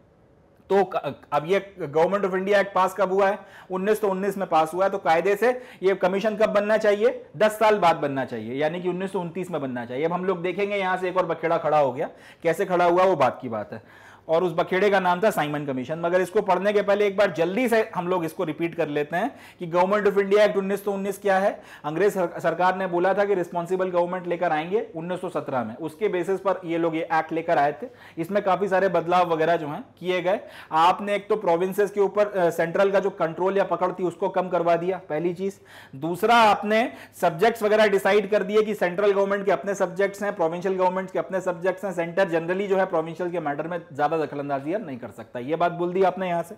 तो अब ये गवर्नमेंट ऑफ इंडिया एक्ट पास कब हुआ है? 1919 में पास हुआ है। तो कायदे से ये कमीशन कब बनना चाहिए? 10 साल बाद बनना चाहिए, यानी कि 1929 में बनना चाहिए। अब हम लोग देखेंगे यहां से एक और बखेड़ा खड़ा हो गया, कैसे खड़ा हुआ वो बात की बात है। और उस बखेड़े का नाम था साइमन कमीशन। मगर इसको पढ़ने के पहले एक बार जल्दी से हम लोग इसको रिपीट कर लेते हैं कि गवर्नमेंट ऑफ इंडिया एक्ट 1919 क्या है। अंग्रेज सरकार ने बोला था कि रिस्पॉन्सिबल गवर्नमेंट लेकर आएंगे 1917 में, उसके बेसिस पर ये लोग ये एक्ट लेकर आए थे। इसमें काफी सारे बदलाव वगैरह जो हैं किए गए। आपने एक तो प्रोविंसेस के ऊपर सेंट्रल का जो कंट्रोल या पकड़ थी उसको कम करवा दिया, पहली चीज। दूसरा, आपने सब्जेक्ट्स वगैरह डिसाइड कर दिए कि सेंट्रल गवर्नमेंट के अपने सब्जेक्ट्स हैं, प्रोविंशियल गवर्नमेंट के अपने सब्जेक्ट्स हैं। सेंटर जनरली जो है प्रोविंशियल के मैटर में ज्यादा दखलंदाजी अब नहीं कर सकता, ये बात बोल दी आपने यहां से।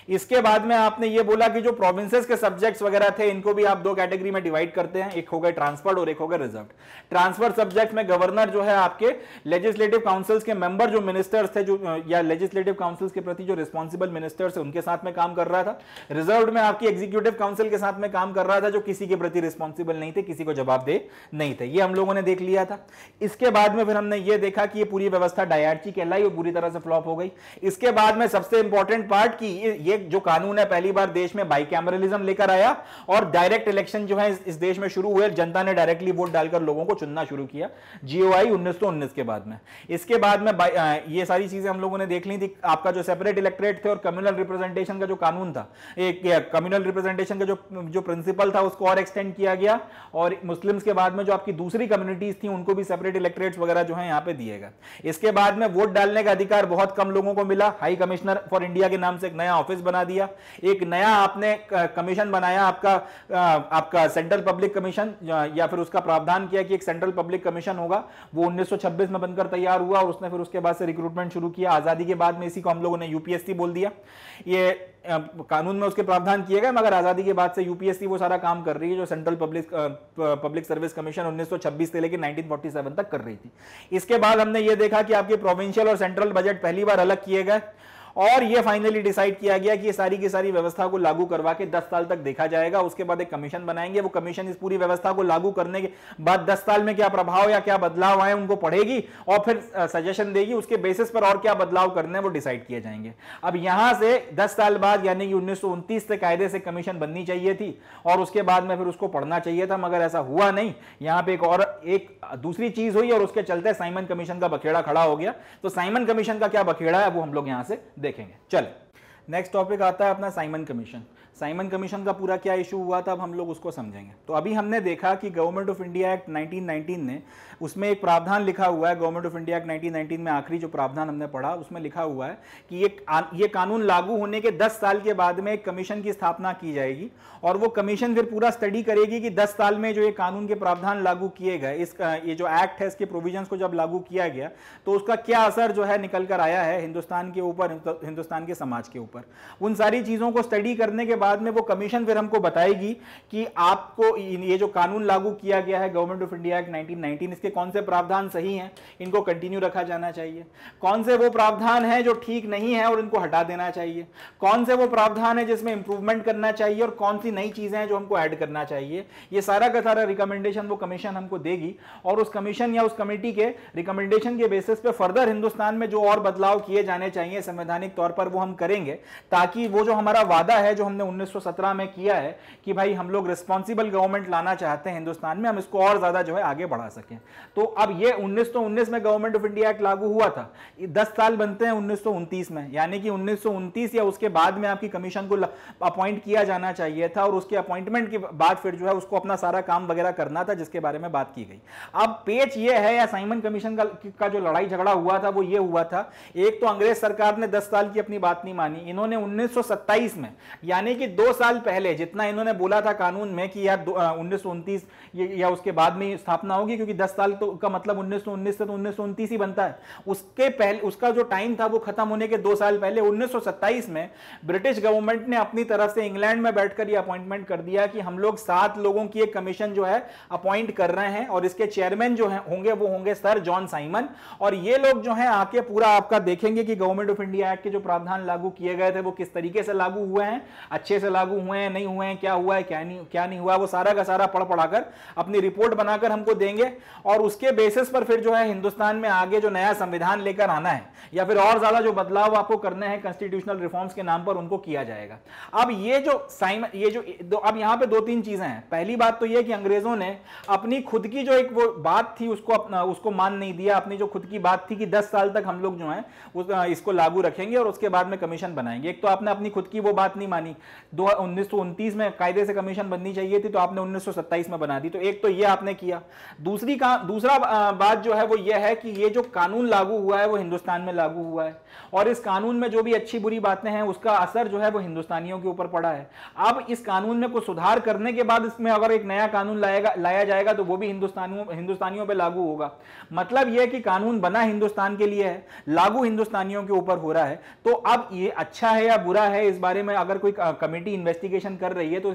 इसके बाद में आपने ये बोला कि जो प्रोविंसेस के सब्जेक्ट्स वगैरह थे इनको भी आप दो कैटेगरी में डिवाइड करते हैं, एक हो गए ट्रांसफर्ड और एक हो गए रिजर्व्ड। ट्रांसफर सब्जेक्ट में गवर्नर जो है आपके लेजिस्लेटिव काउंसिल्स के मेंबर जो मिनिस्टर्स थे, जो या लेजिस्लेटिव काउंसिल्स के प्रति जो रिस्पॉन्सिबल मिनिस्टर्स है उनके साथ में काम कर रहा था। रिजर्व्ड में आपकी एग्जीक्यूटिव काउंसिल के साथ में काम कर रहा था जो किसी के प्रति रिस्पॉन्सिबल नहीं थे, किसी को जवाबदेह नहीं थे। ये हम लोगों ने देख लिया था। इसके बाद में फिर हमने ये देखा कि ये पूरी व्यवस्था डायरची कहलाई और पूरी तरह से फ्लॉप हो गई। इसके बाद में सबसे इंपॉर्टेंट पार्ट की ये जो कानून है पहली बार देश में बाइकैमरलिज्म लेकर आया और डायरेक्ट इलेक्शन जो है इस देश में शुरू हुए, जनता ने डायरेक्टली वोट डालकर लोगों को चुनना शुरू किया, जीओआई 1919 के बाद में। इसके बाद में ये सारी चीजें हम लोगों ने देख ली थी। आपका जो सेपरेट इलेक्टोरेट थे और कम्युनल रिप्रेजेंटेशन का जो कानून था, एक कम्युनल रिप्रेजेंटेशन का जो प्रिंसिपल था उसको और एक्सटेंड किया गया और मुस्लिम्स के बाद में जो आपकी दूसरी कम्युनिटीज थी उनको भी सेपरेट इलेक्टोरेट्स वगैरह जो है यहाँ पे दिए गए। इसके बाद में वोट डालने का अधिकार बहुत कम लोगों को मिला। हाई कमिश्नर फॉर इंडिया के नाम से एक नया ऑफिस बना दिया, एक नया आपने कमीशन बनाया आपका सेंट्रल पब्लिक कमीशन, या फिर उसका प्रावधान किया कि एक सेंट्रल पब्लिक कमीशन होगा। वो 1926 में बनकर तैयार हुआ और उसने फिर उसके बाद से रिक्रूटमेंट शुरू किया। आजादी के बाद में इसी को हम लोगों ने यूपीएससी बोल दिया। ये कानून में उसके प्रावधान किए गए, मगर आजादी के बाद से यूपीएससी वो सारा काम कर रही है जो सेंट्रल पब्लिक सर्विस कमीशन 1926 से लेकर 1947 तक कर रही थी। इसके बाद हमने ये देखा कि आपके प्रोविंशियल और सेंट्रल बजट पहली बार अलग किए गए और ये फाइनली डिसाइड किया गया कि ये सारी की सारी व्यवस्था को लागू करवा के 10 साल तक देखा जाएगा। उसके बाद एक कमीशन बनाएंगे, वो कमीशन इस पूरी व्यवस्था को लागू करने के बाद 10 साल में क्या प्रभाव या क्या बदलाव आए उनको पढ़ेगी और फिर सजेशन देगी। उसके बेसिस पर और क्या बदलाव करने हैं वो डिसाइड किए जाएंगे। अब यहां से 10 साल बाद यानी कि 1929 से कायदे से कमीशन बननी चाहिए थी और उसके बाद में फिर उसको पढ़ना चाहिए था, मगर ऐसा हुआ नहीं। यहां पे एक दूसरी चीज हुई और उसके चलते साइमन कमीशन का बखेड़ा खड़ा हो गया। तो साइमन कमीशन का क्या बखेड़ा है वो हम लोग यहां से देखेंगे। चल नेक्स्ट टॉपिक आता है अपना साइमन कमीशन। साइमन कमीशन का पूरा क्या इशू हुआ था अब हम लोग उसको समझेंगे। तो अभी हमने देखा कि गवर्नमेंट ऑफ इंडिया एक्ट 1919 ने उसमें एक प्रावधान लिखा हुआ है। गवर्नमेंट ऑफ इंडिया एक्ट 1919 में आखिरी जो प्रावधान हमने पढ़ा उसमें लिखा हुआ है कि ये कानून लागू होने के 10 साल के बाद में एक कमीशन की स्थापना की जाएगी और वो कमीशन फिर पूरा स्टडी करेगी कि 10 साल में जो ये कानून के प्रावधान लागू किए गए, ये जो एक्ट है इसके प्रोविजंस को जब लागू किया गया तो उसका क्या असर जो है निकल कर आया है हिंदुस्तान के ऊपर, हिंदुस्तान के समाज के ऊपर। उन सारी चीजों को स्टडी करने के बाद में वो कमीशन फिर हमको बताएगी कि आपको ये जो कानून लागू किया गया है गवर्नमेंट ऑफ इंडिया एक्ट 1919 इसके कौन से प्रावधान सही हैं, इनको कंटिन्यू रखा जाना चाहिए, कौन से वो प्रावधान हैं जो ठीक नहीं है और इनको हटा देना चाहिए, कौन से वो प्रावधान है जिसमें इंप्रूवमेंट करना चाहिए और कौन सी नई चीजें हैं जो हमको ऐड करना चाहिए। ये सारा का सारा रिकमेंडेशन वो कमीशन हमको देगी और उस कमीशन या उस कमेटी के रिकमेंडेशन के बेसिस पे फर्दर हिंदुस्तान में जो और बदलाव किए जाने चाहिए संवैधानिक तौर पर वो हम करेंगे, ताकि वो जो हमारा वादा है जो हमने 1917 में किया है कि भाई हम लोग रिस्पॉन्सिबल गवर्नमेंट लाना चाहते हैं हिंदुस्तान में, हम इसको और ज्यादा जो है आगे बढ़ा सकें। तो अब ये 1919 में गवर्नमेंट ऑफ इंडिया एक्ट लागू हुआ था, 10 साल बनते हैं 1929 में, यानी कि 1929 या उसके बाद में आपकी कमीशन को अपॉइंट किया जाना चाहिए था और उसके अपॉइंटमेंट के बाद फिर जो है उसको अपना सारा काम वगैरह करना था जिसके बारे में बात की गई। अब पेच ये है या साइमन कमीशन का जो लड़ाई झगड़ा हुआ था वो ये हुआ था, एक तो अंग्रेज सरकार ने 10 साल की अपनी बात नहीं मानी। इन्होंने 1927 में यानी कि 2 साल पहले जितना इन्होंने बोला था कानून में कि यार 1929 या उसके बाद में स्थापना होगी, क्योंकि 10 साल तो का मतलब 1919 से तो 1929 ही बनता है, उसके पहले उसका जो टाइम था वो खत्म होने के 2 साल पहले 1927 में ब्रिटिश गवर्नमेंट ने अपनी तरफ से इंग्लैंड में बैठकर ये अपॉइंटमेंट कर दिया कि हम लोग 7 लोगों की एक कमीशन जो है अपॉइंट कर रहे हैं और इसके चेयरमैन जो होंगे वो होंगे सर जॉन साइमन। और ये लोग जो है आके पूरा आपका देखेंगे कि गवर्नमेंट ऑफ इंडिया एक्ट के जो प्रावधान लागू किए गए थे वो किस तरीके से लागू हुए हैं, अच्छे अच्छे से लागू हुए हैं, नहीं हुए हैं, क्या हुआ है, क्या नहीं हुआ, वो सारा का सारा पढ़ाकर अपनी रिपोर्ट बनाकर हमको देंगे और उसके बेसिस पर फिर जो है हिंदुस्तान में आगे जो नया संविधान लेकर आना है या फिर और ज्यादा जो बदलाव आपको करने हैं कॉन्स्टिट्यूशनल रिफॉर्म्स के नाम पर, उनको किया जाएगा। अब अब यहां पे दो तीन चीजें हैं। पहली बात तो ये कि अंग्रेजों ने अपनी खुद की जो एक वो बात थी उसको मान नहीं दिया। अपनी जो खुद की बात थी कि 10 साल तक हम लोग जो है इसको लागू रखेंगे और उसके बाद में कमीशन बनाएंगे। एक तो आपने अपनी खुद की वो बात नहीं मानी, 1929 में कायदे से कमीशन बननी चाहिए थी तो आपने 1927 में बना दी, तो एक तो ये आपने किया। दूसरा बात जो है वो ये है कि ये जो कानून लागू हुआ है वो हिंदुस्तान में लागू हुआ है और इस कानून में जो भी अच्छी बुरी बातें हैं उसका असर जो है वो हिंदुस्तानियों के ऊपर पड़ा है। अब इस कानून में कुछ सुधार करने के बाद इसमें अगर एक नया कानून लाया जाएगा तो वो भी हिंदुस्तानियों पे लागू होगा। मतलब यह कि कानून बना हिंदुस्तान के लिए है, लागू हिंदुस्तानियों के ऊपर हो रहा है। तो अब ये अच्छा है या बुरा है, इस बारे में अगर कोई कमेटी इन्वेस्टिगेशन कर रही है तो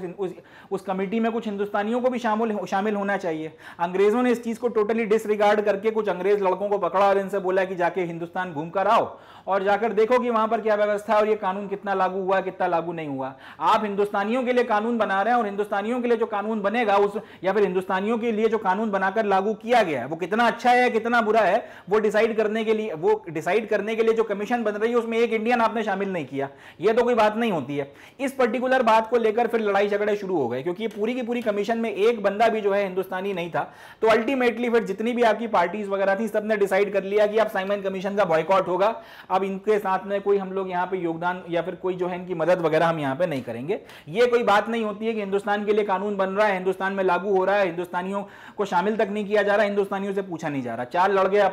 उस कमेटी में कुछ हिंदुस्तानियों को भी शामिल होना चाहिए। अंग्रेजों ने इस चीज को टोटली डिसरिगार्ड करके कुछ अंग्रेज लड़कों को पकड़ा और इनसे बोला कि जाके हिंदुस्तान घूम कर आओ और जाकर देखो कि वहां पर क्या व्यवस्था है और ये कानून कितना लागू हुआ, कितना लागू नहीं हुआ। आप हिंदुस्तानियों के लिए कानून बना रहे हैं और हिंदुस्तानियों के लिए जो कानून बनेगा या फिर हिंदुस्तानियों के लिए जो कानून बनाकर लागू किया गया है वो कितना अच्छा है, कितना बुरा है, वो डिसाइड करने के लिए जो कमीशन बन रही है उसमें एक इंडियन आपने शामिल नहीं किया। ये तो कोई बात नहीं होती है। इस पर्टिकुलर बात को लेकर फिर लड़ाई झगड़े शुरू हो गए क्योंकि पूरी की पूरी कमीशन में एक बंदा भी जो है हिंदुस्तानी नहीं था। तो अल्टीमेटली फिर जितनी भी आपकी पार्टीज वगैरह थी सबने डिसाइड कर लिया कि अब साइमन कमीशन का बॉयकॉट होगा, अब इनके साथ में कोई हम लोग यहाँ पे योगदान या फिर कोई जो है इनकी मदद वगैरह हम यहाँ पे नहीं करेंगे। ये कोई बात नहीं होती है कि हिंदुस्तान के लिए कानून बन रहा है, हिंदुस्तान में लागू हो रहा है, हिंदुस्तानियों को शामिल तक नहीं किया जा रहा, हिंदुस्तानियों से पूछा नहीं जा रहा।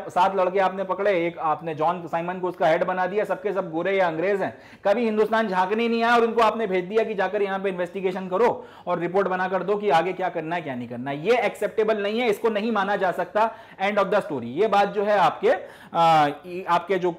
7 लड़के आपने पकड़े, एक आपने जॉन साइमन को उसका हेड बना दिया, सबके सब गोरे या अंग्रेज हैं, कभी हिंदुस्तान झांकने नहीं आया और इनको आपने भेज दिया कि जाकर यहाँ पे इन्वेस्टिगेशन करो और रिपोर्ट बनाकर दो कि आगे क्या करना है क्या नहीं करना है। ये एक्सेप्टेबल नहीं है, इसको नहीं माना जा सकता। End of the story. ये बात जो है आपके जो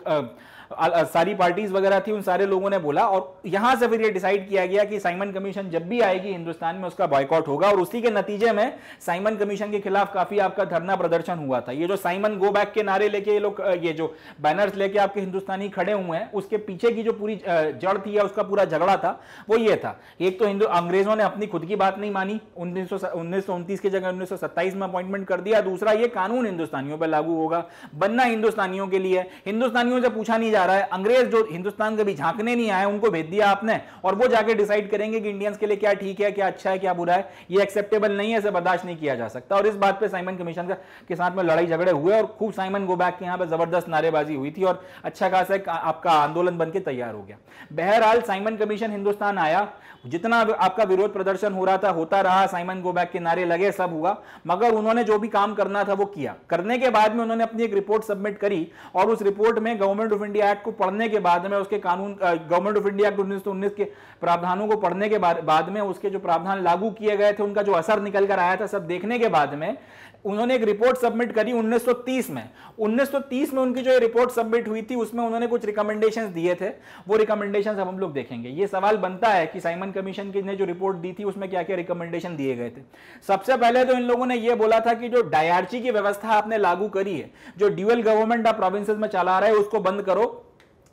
सारी पार्टीज वगैरह थी उन सारे लोगों ने बोला और यहां से फिर ये डिसाइड किया गया कि साइमन कमीशन जब भी आएगी हिंदुस्तान में उसका बॉयकॉट होगा और उसी के नतीजे में साइमन कमीशन के खिलाफ काफी आपका धरना प्रदर्शन हुआ था। ये जो साइमन गो बैक के नारे लेके ये लोग ये जो बैनर्स लेके आपके हिंदुस्तानी खड़े हुए हैं उसके पीछे की जो पूरी जड़ थी या उसका पूरा झगड़ा था वो ये था। एक तो अंग्रेजों ने अपनी खुद की बात नहीं मानी, 1929 की जगह 1927 में अपॉइंटमेंट कर दिया। दूसरा ये कानून हिंदुस्तानियों पर लागू होगा, बनना हिंदुस्तानियों के लिए, हिंदुस्तानियों से पूछा नहीं जा रहा है। अंग्रेज जो हिंदुस्तान कभी झांकने नहीं आए उनको भेज दिया आपने और वो जाके डिसाइड करेंगे कि इंडियंस के लिए क्या ठीक है, क्या अच्छा है, क्या बुरा है। ये एक्सेप्टेबल नहीं है, इसे बर्दाश्त नहीं किया जा सकता। और इस बात पे साइमन कमीशन के साथ में लड़ाई झगड़े हुए और खूब साइमन गो बैक के यहाँ पे जबरदस्त नारेबाजी हुई थी और अच्छा खासा आपका आंदोलन बनके तैयार हो गया। बहरहाल साइमन कमीशन हिंदुस्तान आया, जितना आपका विरोध प्रदर्शन हो रहा था होता रहा, साइमन गो बैक के नारे लगे, सब हुआ, मगर उन्होंने जो भी काम करना था वो किया। करने के बाद में उन्होंने अपनी एक रिपोर्ट सबमिट करी और उस रिपोर्ट में गवर्नमेंट ऑफ इंडिया एक्ट को पढ़ने के बाद में उसके कानून गवर्नमेंट ऑफ इंडिया एक्ट 1919 के प्रावधानों को पढ़ने के बाद में उसके जो प्रावधान लागू किए गए थे उनका जो असर निकल कर आया था सब देखने के बाद में उन्होंने एक रिपोर्ट सबमिट करी 1930 में। 1930 में उनकी जो रिपोर्ट सबमिट हुई थी उसमें उन्होंने कुछ रिकमेंडेशंस दिए थे, वो रिकमेंडेशंस अब हम लोग देखेंगे। ये सवाल बनता है कि साइमन कमीशन की ने जो रिपोर्ट दी थी उसमें क्या क्या रिकमेंडेशन दिए गए थे। सबसे पहले तो इन लोगों ने ये बोला था कि जो डायरची की व्यवस्था आपने लागू करी है, जो ड्यूअल गवर्नमेंट आप प्रोविंसेस में चला रहे हैं उसको बंद करो।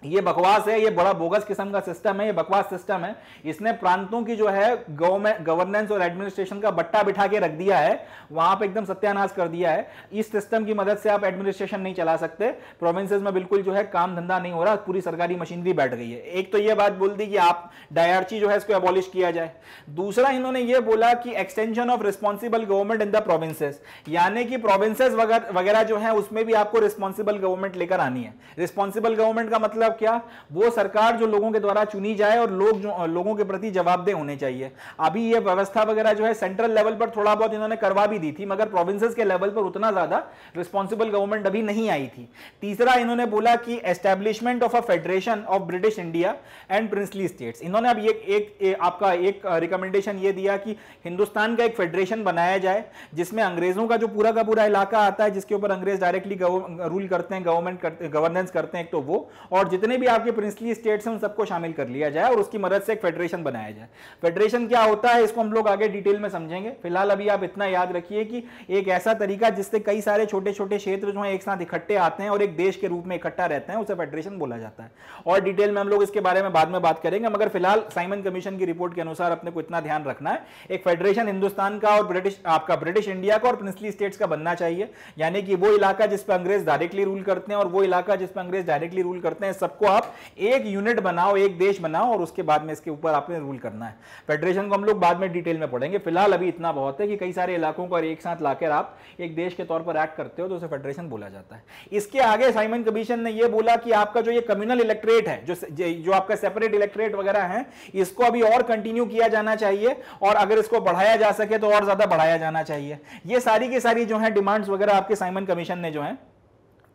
ये बकवास है, ये बड़ा बोगस किस्म का सिस्टम है, ये बकवास सिस्टम है। इसने प्रांतों की जो है गवर्नेंस और एडमिनिस्ट्रेशन का बट्टा बिठा के रख दिया है, वहां पे एकदम सत्यानाश कर दिया है। इस सिस्टम की मदद से आप एडमिनिस्ट्रेशन नहीं चला सकते, प्रोविंसेस में बिल्कुल जो है काम धंधा नहीं हो रहा, पूरी सरकारी मशीनरी बैठ गई है। एक तो ये बात बोल दी कि आप डायरची जो है इसको एबॉलिश किया जाए। दूसरा इन्होंने ये बोला कि extension of responsible government in the provinces, यानी कि प्रोविंसेस वगैरह जो है उसमें भी आपको रिस्पॉन्सिबल गवर्नमेंट लेकर आनी है। रिस्पॉन्सिबल गवर्नमेंट का मतलब क्या? वो सरकार जो लोगों के द्वारा चुनी जाए और लोगों के प्रति जवाबदेह होने चाहिए। अभी ये व्यवस्था वगैरह जो है सेंट्रल लेवल पर थोड़ा बहुत इन्होंने करवा भी दी थी, मगर प्रोविंसेस के लेवल पर उतना ज्यादा रिस्पॉन्सिबल गवर्नमेंट अभी नहीं आई थी। तीसरा इन्होंने बोला कि establishment of a federation of British India and princely states. इन्होंने अब एक रिकमेंडेशन ये दिया कि हिंदुस्तान का एक फेडरेशन बनाया जाए जिसमें अंग्रेजों का जो पूरा का पूरा इलाका आता है, जिसके ऊपर अंग्रेज डायरेक्टली रूल करते हैं, गवर्नेंस करते हैं, एक तो वो, और जितने भी आपके प्रिंसली स्टेट्स हैं उन सबको शामिल कर लिया जाए और उसकी मदद से एक फेडरेशन बनाया जाए। फेडरेशन क्या होता है इसको हम लोग आगे डिटेल में समझेंगे। फिलहाल अभी आप इतना याद रखिए कि एक ऐसा तरीका जिससे कई सारे छोटे छोटे क्षेत्र जो हैं एक साथ इकट्ठे आते हैं और एक देश के रूप में इकट्ठा रहते हैं, उसे फेडरेशन बोला जाता है। और डिटेल में हम लोग इसके बारे में बाद में बात करेंगे, मगर फिलहाल साइमन कमीशन की रिपोर्ट के अनुसार अपने को इतना ध्यान रखना है, एक फेडरेशन हिंदुस्तान का और ब्रिटिश इंडिया का और प्रिंसली स्टेट्स का बनना चाहिए। यानी कि वो इलाका जिस पर अंग्रेज डायरेक्टली रूल करते हैं और वो इलाका जिस पर अंग्रेज डायरेक्टली रूल करते हैं, सबको आप एक यूनिट बनाओ, एक देश बनाओ और उसके बाद में इसके ऊपर आपने रूल करना है। फेडरेशन को हम लोग बाद में डिटेल में पढ़ेंगे। फिलहाल अभी इतना बहुत है कि कई सारे इलाकों को एक साथ लाकर आप एक देश के तौर पर एक्ट करते हो तो उसे फेडरेशन बोला जाता है। इसके आगे साइमन कमीशन ने यह बोला कि आपका जो ये कम्युनल इलेक्ट्रेट है, जो आपका सेपरेट इलेक्ट्रेट वगैरह है, इसको अभी और कंटिन्यू किया जाना चाहिए और अगर इसको बढ़ाया जा सके तो और ज्यादा बढ़ाया जाना चाहिए। ये सारी की सारी जो है डिमांड्स वगैरह आपके साइमन कमीशन ने जो है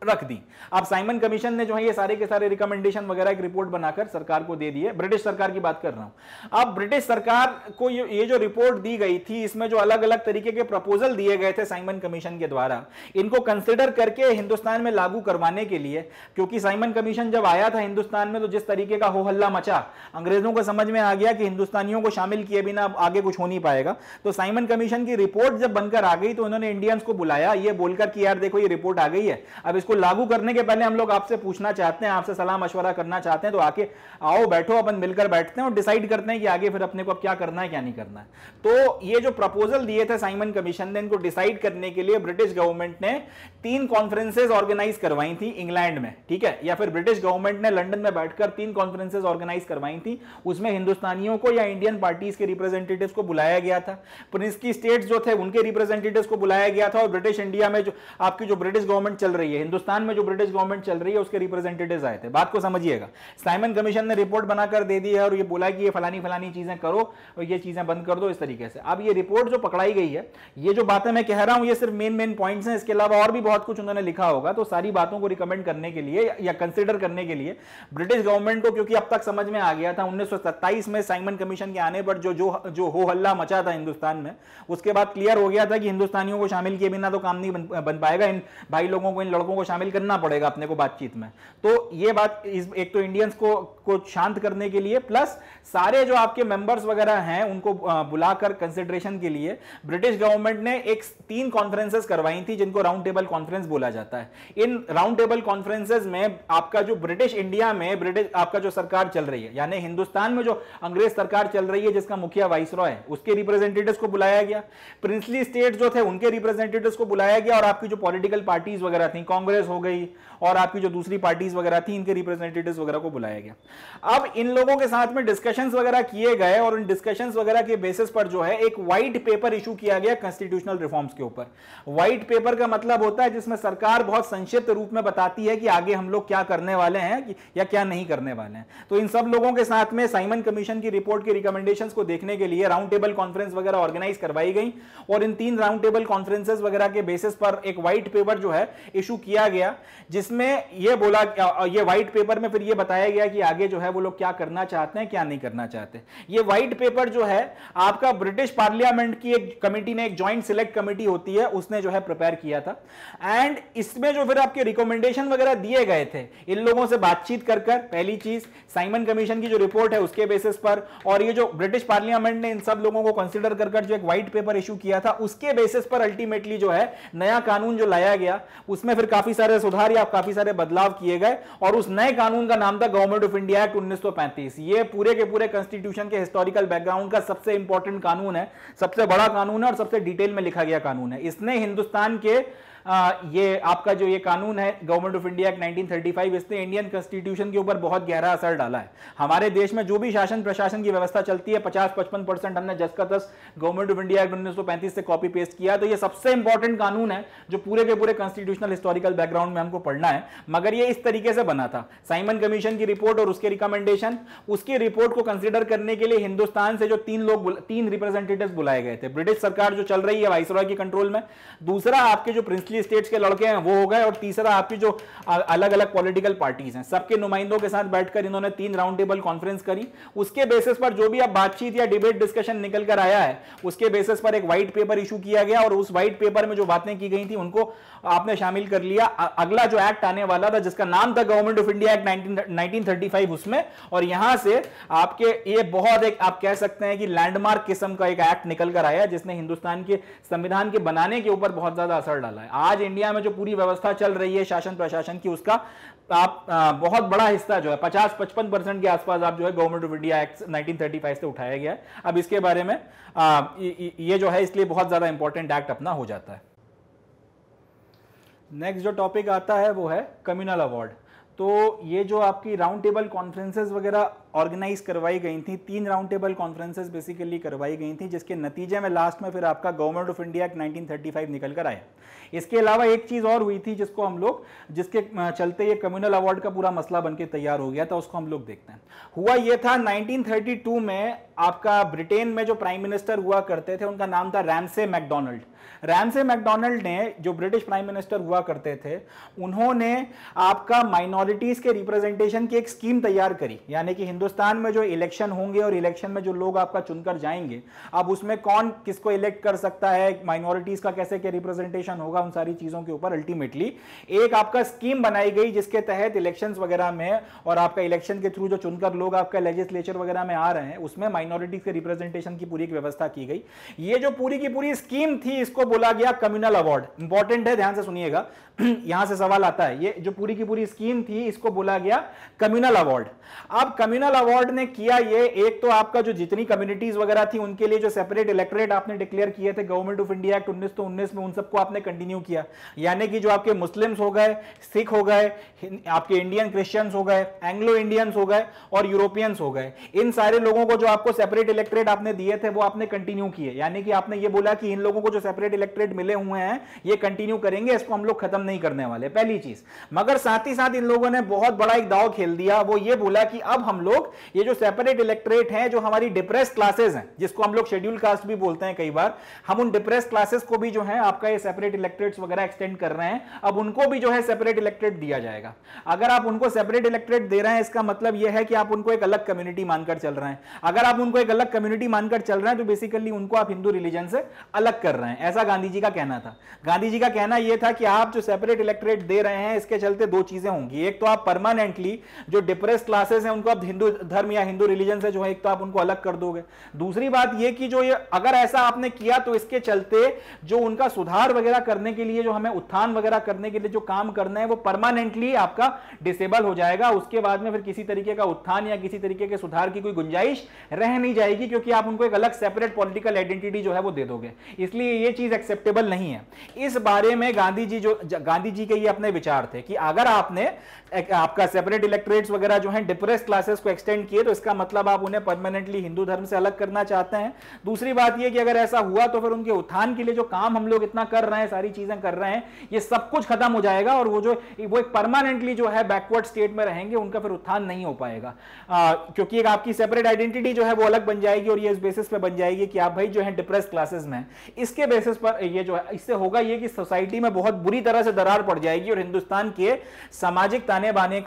रख दी। अब साइमन कमीशन ने जो है ये सारे के सारे रिकमेंडेशन वगैरह एक रिपोर्ट बनाकर सरकार को दे दी है। ब्रिटिश सरकार की बात कर रहा हूं। अब ब्रिटिश सरकार को ये जो रिपोर्ट दी गई थी, इसमें जो अलग अलग तरीके के प्रपोजल दिए गए थे साइमन कमीशन के द्वारा, इनको कंसिडर करके हिंदुस्तान में लागू करवाने के लिए, क्योंकि साइमन कमीशन जब आया था हिंदुस्तान में तो जिस तरीके का हो हल्ला मचा, अंग्रेजों को समझ में आ गया कि हिंदुस्तानियों को शामिल किए बिना आगे कुछ हो नहीं पाएगा। तो साइमन कमीशन की रिपोर्ट जब बनकर आ गई तो उन्होंने इंडियंस को बुलाया ये बोलकर कि यार देखो ये रिपोर्ट आ गई है, अब इसको लागू करने के पहले हम लोग आपसे पूछना चाहते हैं, आपसे सलाह मशवरा करना चाहते हैं, तो आके आओ बैठो, अपन मिलकर बैठते हैं और डिसाइड करते हैं कि आगे फिर अपने को अब क्या करना है क्या नहीं करना है। तो ये जो प्रपोजल दिए थे साइमन कमीशन ने, इनको डिसाइड करने के लिए ब्रिटिश गवर्नमेंट ने 3 कॉन्फ्रेंसेज ऑर्गेनाइज करवाई थी इंग्लैंड में, ठीक है, या फिर ब्रिटिश गवर्नमेंट ने लंदन में बैठकर 3 कॉन्फ्रेंसेज ऑर्गेनाइज करवाई थी। उसमें हिंदुस्तानियों को या इंडियन पार्टीज के रिप्रेजेंटेटिव्स को बुलाया गया था, प्रिंस की स्टेट्स जो थे उनके रिप्रेजेंटेटिव्स को बुलाया गया था और ब्रिटिश इंडिया में जो आपकी जो ब्रिटिश गवर्नमेंट चल रही है, हिंदुस्तान में जो ब्रिटिश गवर्नमेंट चल रही है उसके रिप्रेजेंटेटिव्स आए थे। बात को समझिएगा। साइमन कमीशन ने रिपोर्ट बनाकर दे दी है और ये बोला कि ये फलानी फलानी चीजें करो और ये चीजें बंद कर दो, इस तरीके से। अब ये रिपोर्ट जो पकड़ाई गई है, ये जो बातें मैं कह रहा हूं ये सिर्फ मेन पॉइंट्स हैं, इसके अलावा और भी बहुत कुछ उन्होंने लिखा होगा। तो सारी बातों को रिकमेंड करने के लिए या कंसिडर करने के लिए ब्रिटिश गवर्नमेंट को, क्योंकि अब तक समझ में आ गया था 1927 में साइमन कमीशन के आने पर जो हो हल्ला मचा था हिंदुस्तान में, उसके बाद क्लियर हो गया था कि हिंदुस्तानियों को शामिल किए बिना तो काम नहीं बन पाएगा, इन भाई लोगों को, इन लड़कों को शामिल करना पड़ेगा अपने को बातचीत में। तो ये बात एक तो इंडियंस को शांत करने के लिए, प्लस सारे जो आपके मेंबर्स वगैरह हैं उनको बुलाकर कंसिडरेशन के लिए ब्रिटिश गवर्नमेंट ने 3 कॉन्फ्रेंसेस करवाई थी, जिनको राउंड टेबल कॉन्फ्रेंस बोला जाता है। इन राउंड टेबल कॉन्फ्रेंसेस में आपका जो ब्रिटिश इंडिया में ब्रिटिश आपका जो सरकार चल रही है, यानी हिंदुस्तान में जो अंग्रेज सरकार चल रही है जिसका मुखिया वाइसरॉय है, उसके रिप्रेजेंटेटिव्स को बुलाया गया। प्रिंसली स्टेट जो थे उनके रिप्रेजेंटेटिव्स को बुलाया गया और आपकी जो पॉलिटिकल पार्टीज वगैरह थी, कांग्रेस हो गई और आपकी जो दूसरी पार्टीज वगैरह थी, इनके रिप्रेजेंटेटिव्स वगैरह को बुलाया गया। अब इन लोगों के साथ में डिस्कशंस वगैरह किए गए और इन डिस्कशंस वगैरह के बेसिस पर जो है एक व्हाइट पेपर इशू किया गया कॉन्स्टिट्यूशनल रिफॉर्म्स के ऊपर। व्हाइट पेपर का मतलब होता है जिसमें सरकार बहुत संक्षिप्त रूप में बताती है कि आगे हम लोग क्या करने वाले हैं या क्या नहीं करने वाले हैं। तो इन सब लोगों के साथ में साइमन कमीशन की रिपोर्ट की रिकमेंडेशंस को देखने के लिए राउंड टेबल कॉन्फ्रेंस वगैरह ऑर्गेनाइज करवाई गई और इन 3 राउंड टेबल कॉन्फ्रेंसेस वगैरह के बेसिस पर एक व्हाइट पेपर जो है इशू किया गया, जिसमें यह बोला, ये व्हाइट पेपर में फिर यह बताया गया कि आगे जो है वो लोग क्या करना चाहते हैं क्या नहीं करना चाहते। ये व्हाइट पेपर जो है आपका ब्रिटिश पार्लियामेंट की एक कमेटी ने, एक जॉइंट सिलेक्ट कमेटी होती है, उसने जो है प्रिपेयर किया था। एंड इसमें जो फिर आपके रिकमेंडेशन वगैरह दिए गए थे इन लोगों से बातचीत कर पहली चीज साइमन कमीशन की जो रिपोर्ट है उसके बेसिस पर, और ये जो ब्रिटिश पार्लियामेंट ने इन सब लोगों को कंसीडर कर जो एक व्हाइट पेपर इशू किया था उसके बेसिस पर अल्टीमेटली जो है नया कानून जो लाया गया, उसमें फिर काफी सारे सुधार या काफी सारे बदलाव किए गए और उस नए कानून का नाम था गवर्नमेंट ऑफ इंडिया एक्ट 1935। ये पूरे के पूरे कॉन्स्टिट्यूशन के हिस्टोरिकल बैकग्राउंड का सबसे इंपॉर्टेंट कानून है, सबसे बड़ा कानून है और सबसे डिटेल में लिखा गया कानून है। इसने हिंदुस्तान के ये आपका जो ये कानून है गवर्नमेंट ऑफ इंडिया एक्ट 1935, इसने इंडियन कॉन्स्टिट्यूशन के ऊपर बहुत गहरा असर डाला है। हमारे देश में जो भी शासन प्रशासन की व्यवस्था चलती है 50-55% हमने जस का तस गवर्नमेंट ऑफ इंडिया एक्ट 1935 से कॉपी पेस्ट किया। तो ये सबसे इंपॉर्टेंट कानून है जो पूरे के पूरे कॉन्स्टिट्यूशनल हिस्टोरिकल बैकग्राउंड में हमको पढ़ना है। मगर ये इस तरीके से बना था, साइमन कमीशन की रिपोर्ट और उसके रिकमेंडेशन, उसकी रिपोर्ट को कंसिडर करने के लिए हिंदुस्तान से जो 3 रिप्रेजेंटेटिव्स बुलाए गए थे। ब्रिटिश सरकार जो चल रही है वाइसरॉय के कंट्रोल में, दूसरा आपके जो प्रिंसली पिछली स्टेट्स के लड़के हैं वो हो गए, और तीसरा आपकी जो अलग अलग पॉलिटिकल पार्टीज हैं सबके नुमाइंदों के साथ बैठकर इन्होंने 3 राउंड टेबल कॉन्फ्रेंस करी। उसके बेसिस पर जो भी अब बातचीत या डिबेट डिस्कशन निकल कर आया है उसके बेसिस पर एक व्हाइट पेपर इशू किया गया, और उस व्हाइट पेपर में जो बातें की गई थी उनको आपने शामिल कर लिया। अगला जो एक्ट आने वाला था जिसका नाम था गवर्नमेंट ऑफ इंडिया एक्ट 1935 उसमें, और यहां से आपके ये बहुत एक आप कह सकते हैं कि लैंडमार्क किस्म का एक एक्ट निकल कर आया जिसने हिंदुस्तान के संविधान के बनाने के ऊपर बहुत ज्यादा असर डाला है। आज इंडिया में जो पूरी व्यवस्था चल रही है शासन प्रशासन की, उसका आप बहुत बड़ा हिस्सा जो है 50-55% के आसपास आप जो है गवर्नमेंट ऑफ इंडिया एक्ट 1935 से उठाया गया है। अब इसके बारे में ये जो है इसलिए बहुत ज्यादा इंपॉर्टेंट एक्ट अपना हो जाता है। नेक्स्ट जो टॉपिक आता है वो है कम्युनल अवार्ड। तो ये जो आपकी राउंड टेबल कॉन्फ्रेंसेस वगैरह ऑर्गेनाइज करवाई गई थी, 3 राउंड टेबल कॉन्फ्रेंसेस बेसिकली करवाई गई थी, जिसके नतीजे में लास्ट में फिर आपका गवर्नमेंट ऑफ इंडिया एक्ट 1935 निकल कर आया। इसके अलावा एक चीज और हुई थी जिसको हम लोग, जिसके चलते ये कम्युनल अवार्ड का पूरा मसला बनके तैयार हो गया था, उसको हम लोग देखते हैं। हुआ ये था 1932 में आपका ब्रिटेन में जो प्राइम मिनिस्टर हुआ करते थे उनका नाम था रैमसे मैकडोनाल्ड। रैमसे मैकडोनाल्ड ने, जो ब्रिटिश प्राइम मिनिस्टर हुआ करते थे, उन्होंने आपका माइनॉरिटीज के रिप्रेजेंटेशन की एक स्कीम तैयार करी, यानी कि हिंदुस्तान में जो इलेक्शन होंगे और इलेक्शन में जो लोग आपका चुनकर जाएंगे, अब उसमें कौन किसको इलेक्ट कर सकता है, माइनॉरिटीज का कैसे क्या रिप्रेजेंटेशन होगा, उन सारी चीजों के ऊपर अल्टीमेटली एक आपका स्कीम बनाई गई जिसके तहत इलेक्शंस वगैरह में और आपका इलेक्शन के थ्रू जो चुनकर लोग आपका लेजिस्लेचर वगैरह में आ रहे हैं उसमें माइनॉरिटीज के रिप्रेजेंटेशन की पूरी एक व्यवस्था की गई। ये जो पूरी की पूरी स्कीम थी इसको बोला गया कम्युनल अवार्ड। इंपॉर्टेंट है, ध्यान से सुनिएगा, यहां से सवाल आता है। ये जो पूरी की पूरी स्कीम थी इसको बोला गया कम्युनल अवार्ड। अब कम्युनल अवार्ड ने किया ये, एक तो आपका जो जितनी कम्युनिटीज वगैरह थी उनके लिए जो सेपरेट इलेक्टोरेट आपने डिक्लेयर किए थे गवर्नमेंट ऑफ इंडिया एक्ट 1919 में, उन सबको आपने कंटिन्यू किया। यानी कि जो आपके मुस्लिम्स हो गए, सिख हो गए, आपके इंडियन क्रिश्चियंस हो गए, एंग्लो इंडियंस हो गए और यूरोपियंस हो गए, इन सारे लोगों को जो आपको सेपरेट इलेक्टोरेट आपने दिए थे वो आपने कंटिन्यू किए। यानी कि आपने ये बोला कि इन लोगों को जो सेपरेट इलेक्टोरेट मिले हुए हैं ये कंटिन्यू करेंगे, इसको हम लोग खत्म नहीं करने वाले, पहली चीज। मगर साथ ही साथ इन लोगों ने बहुत बड़ा एक दांव खेल दिया, वो ये बोला कि अब हम लोग ये जो सेपरेट इलेक्टोरेट हैं, जो हमारी डिप्रेस्ड क्लासेस हैं, जिसको हम लोग शेड्यूल कास्ट भी बोलते हैं कई बार, हम उन डिप्रेस्ड क्लासेस को भी जो है आपका ये सेपरेट इलेक्टोरेट्स वगैरह एक्सटेंड कर रहे हैं, अब उनको भी जो है सेपरेट इलेक्टोरेट दिया जाएगा। अगर आप उनको सेपरेट इलेक्टोरेट दे रहे हैं इसका मतलब यह है कि आप उनको एक अलग कम्युनिटी मानकर चल रहे हैं। अगर आप उनको एक अलग कम्युनिटी मानकर चल रहे हैं तो बेसिकली उनको आप हिंदू रिलीजन से अलग कर रहे हैं, ऐसा गांधी जी का कहना था। गांधी जी का कहना यह था कि आप जो सेपरेट इलेक्टोरेट दे रहे हैं इसके चलते दो चीजें होंगी, एक तो आप परमानेंटली जो डिप्रेस्ड क्लासेस हैं उनको आप हिंदू धर्म या हिंदू रिलीजन से जो है एक तो आप उनको अलग कर दोगे। दूसरी बात यह कि जो ये अगर ऐसा आपने किया तो इसके चलते जो उनका सुधार वगैरह करने के लिए, जो हमें उत्थान वगैरह करने के लिए जो काम करना है वो परमानेंटली आपका डिसेबल हो जाएगा। उसके बाद में फिर किसी तरीके का उत्थान या किसी तरीके के सुधार की कोई गुंजाइश रह नहीं जाएगी, क्योंकि आप उनको एक अलग सेपरेट पॉलिटिकल आइडेंटिटी जो है वो दे दोगे। इसलिए ये चीज एक्सेप्टेबल नहीं है। इस बारे में गांधी जी के ये अपने विचार थे कि अगर आपने आपका सेपरेट इलेक्टोरेट्स वगैरह जो हैं डिप्रेस्ड क्लासेस को एक्सटेंड किए तो इसका मतलब आप उन्हें परमानेंटली हिंदू धर्म से अलग करना चाहते हैं। दूसरी बात यह कि अगर ऐसा हुआ तो फिर उनके उत्थान के लिए जो काम हम लोग इतना कर रहे हैं, सारी चीजें कर रहे हैं, ये सब कुछ खत्म हो जाएगा और वो एक परमानेंटली जो है बैकवर्ड स्टेट में रहेंगे, उनका फिर उत्थान नहीं हो पाएगा, क्योंकि एक आपकी सेपरेट आइडेंटिटी जो है वो अलग बन जाएगी और ये इस बेसिस पे बन जाएगी कि आप भाई जो है डिप्रेस्ड क्लासेस में। इसके बेसिस पर ये जो है, इससे होगा ये कि सोसाइटी में बहुत बुरी तरह से दरार पड़ जाएगी और हिंदुस्तान के सामाजिक ताने बाने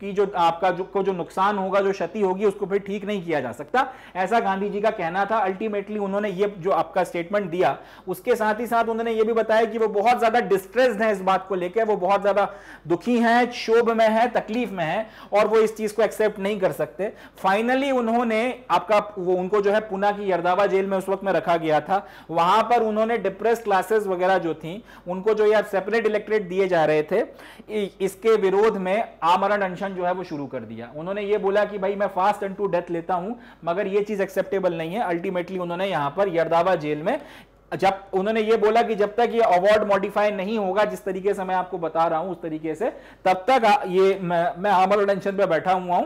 की जो आपका जो नुकसान होगा, जो क्षति होगी, उसको फिर ठीक नहीं किया जा सकता। ऐसा गांधी जी का कहना था। अल्टीमेटली उन्होंने ये जो आपका स्टेटमेंट दिया उसके साथ ही साथ उन्होंने ये भी बताया कि वो बहुत ज्यादा डिस्ट्रेस्ड हैं इस बात को लेकर, वो बहुत ज्यादा दुखी हैं, क्षोभ में है, तकलीफ में है और वो इस चीज को एक्सेप्ट नहीं कर सकते। फाइनली उन्होंने उनको जो है पुणे की यरदावा जेल में उस वक्त में रखा गया था, वहां पर उन्होंने डिप्रेस्ड क्लासेस वगैरह जो थी उनको जो यार सेपरेट इलेक्टोरेट दिए जा रहे थे, इसके विरोध में आमरण अनशन जो है वो शुरू कर दिया। उन्होंने ये बोला कि भाई मैं फास्ट एंड टू डेथ लेता हूं, मगर ये चीज एक्सेप्टेबल नहीं है। अल्टीमेटली उन्होंने यहां पर यरदावा जेल में, जब उन्होंने ये बोला कि जब तक ये अवार्ड मॉडिफाई नहीं होगा जिस तरीके से मैं आपको बता रहा हूं उस तरीके से, तब तक ये मैं आमरण अनशन पे बैठा हुआ हूं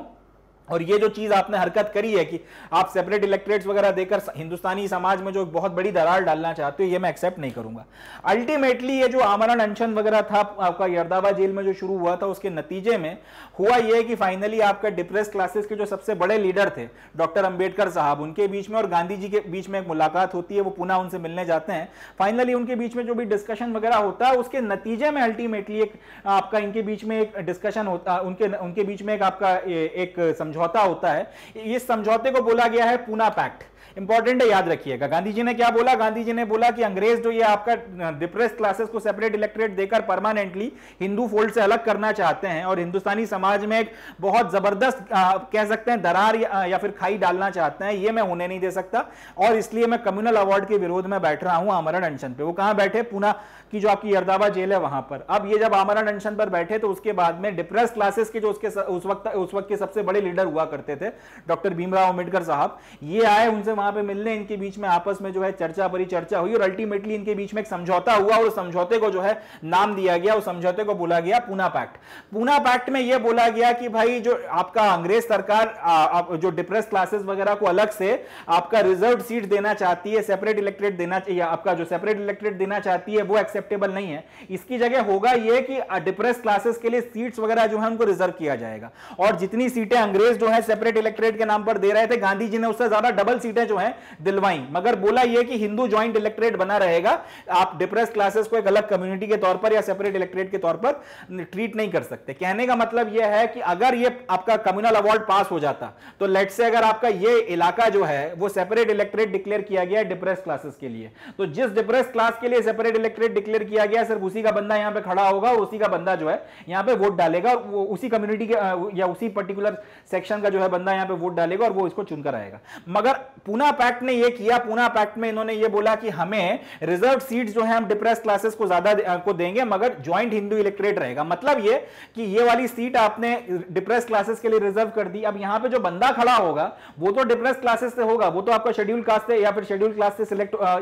और ये जो चीज आपने हरकत करी है कि आप सेपरेट इलेक्टोरेट्स वगैरह देकर हिंदुस्तानी समाज में जो बहुत बड़ी दरार डालना चाहते हो, ये मैं एक्सेप्ट नहीं करूंगा। अल्टीमेटली ये जो आमरण अनशन वगैरह था आपका यरदावा जेल में जो शुरू हुआ था, उसके नतीजे में हुआ ये कि फाइनली आपका डिप्रेस क्लासेस के जो सबसे बड़े लीडर थे डॉक्टर अंबेडकर साहब, उनके बीच में और गांधी जी के बीच में एक मुलाकात होती है, वो पुनः उनसे मिलने जाते हैं। फाइनली उनके बीच में जो भी डिस्कशन वगैरह होता है, उसके नतीजे में अल्टीमेटली एक आपका इनके बीच में एक डिस्कशन होता है, उनके बीच में एक आपका एक समझौता होता है। इस समझौते को बोला गया है पूना पैक्ट। इंपॉर्टेंट है, याद रखिएगा। गांधी जी ने क्या बोला? गांधी जी ने बोला कि अंग्रेज जो ये आपका डिप्रेस्ड क्लासेस को सेपरेट इलेक्टोरेट देकर परमानेंटली हिंदू फोल्ड से अलग करना चाहते हैं और हिंदुस्तानी समाज में एक बहुत जबरदस्त कह सकते हैं दरार या फिर खाई डालना चाहते हैं, ये मैं होने नहीं दे सकता और इसलिए मैं कम्युनल अवार्ड के विरोध में बैठ रहा हूं आमरण अनशन पे। वो कहां बैठे? पूना की जो आपकी यरदावा जेल है वहां पर। अब ये जब आमरण अनशन पर बैठे तो उसके बाद में डिप्रेस क्लासेस के जो उस वक्त के सबसे बड़े लीडर हुआ करते थे डॉक्टर भीमराव अंबेडकर साहब, ये आए उनसे वहां पे मिलने। इनके बीच में आपस में जो है चर्चा परिचर्चा हुई और अल्टीमेटली इनके बीच में एक समझौता हुआ और उस समझौते को जो है नाम दिया गया, उस समझौते को बोला गया पूना पैक्ट। पूना पैक्ट में यह बोला गया कि भाई जो आपका अंग्रेज सरकार जो डिप्रेस क्लासेस वगैरह को अलग से आपका रिजर्व सीट देना चाहती है, सेपरेट इलेक्टोरेट देना चाहिए, आपका जो सेपरेट इलेक्टोरेट देना चाहती है वो एक्सेप्टेबल नहीं है। इसकी जगह होगा यह कि डिप्रेस क्लासेस के लिए सीट्स वगैरह जो है उनको रिजर्व किया जाएगा और जितनी सीटें अंग्रेज जो है सेपरेट इलेक्टोरेट के नाम पर दे रहे थे, गांधी जी ने उससे ज्यादा डबल सीटें जो है दिलवाई, मगर बोला यह कि हिंदू ज्वाइंट इलेक्टोरेट बना रहेगा। आप डिप्रेस क्लासेस को एक अलग कम्युनिटी के तौर पर या सेपरेट इलेक्टोरेट के तौर पर ट्रीट नहीं कर सकते। कहने का मतलब यह है कि अगर ये आपका कम्युनल अवार्ड पास हो जाता तो लेट से अगर आपका ये इलाका जो है वो सेपरेट इलेक्टोरेट डिक्लेयर किया गया डिप्रेस क्लासेस के लिए, तो जिस डिप्रेस क्लास के लिए सेपरेट इलेक्टोरेट डिक्लेयर किया गया सिर्फ उसी का बंदा यहां पे खड़ा होगा और उसी का बंदा जो है यहां पे वोट डालेगा और वो उसी कम्युनिटी के या उसी पर्टिकुलर सेक्शन का जो है बंदा यहां पे वोट डालेगा और वो इसको चुनकर आएगा। मगर पूना पैक्ट ने ये किया, पूना पैक्ट में इन्होंने ये बोला कि हमें रिजर्व सीट्स जो है हम डिप्रेस क्लासेस को ज्यादा को देंगे मगर ज्वाइंट हिंदू इलेक्टोरेट रहेगा। मतलब ये कि ये वाली सीट आपने डिप्रेस क्लासेस के लिए रिजर्व कर दी। अब यहां पे जो बंदा खड़ा होगा वो तो डिप्रेस क्लासेस से होगा, वो तो आपका शेड्यूल कास्ट से या फिर शेड्यूल क्लास से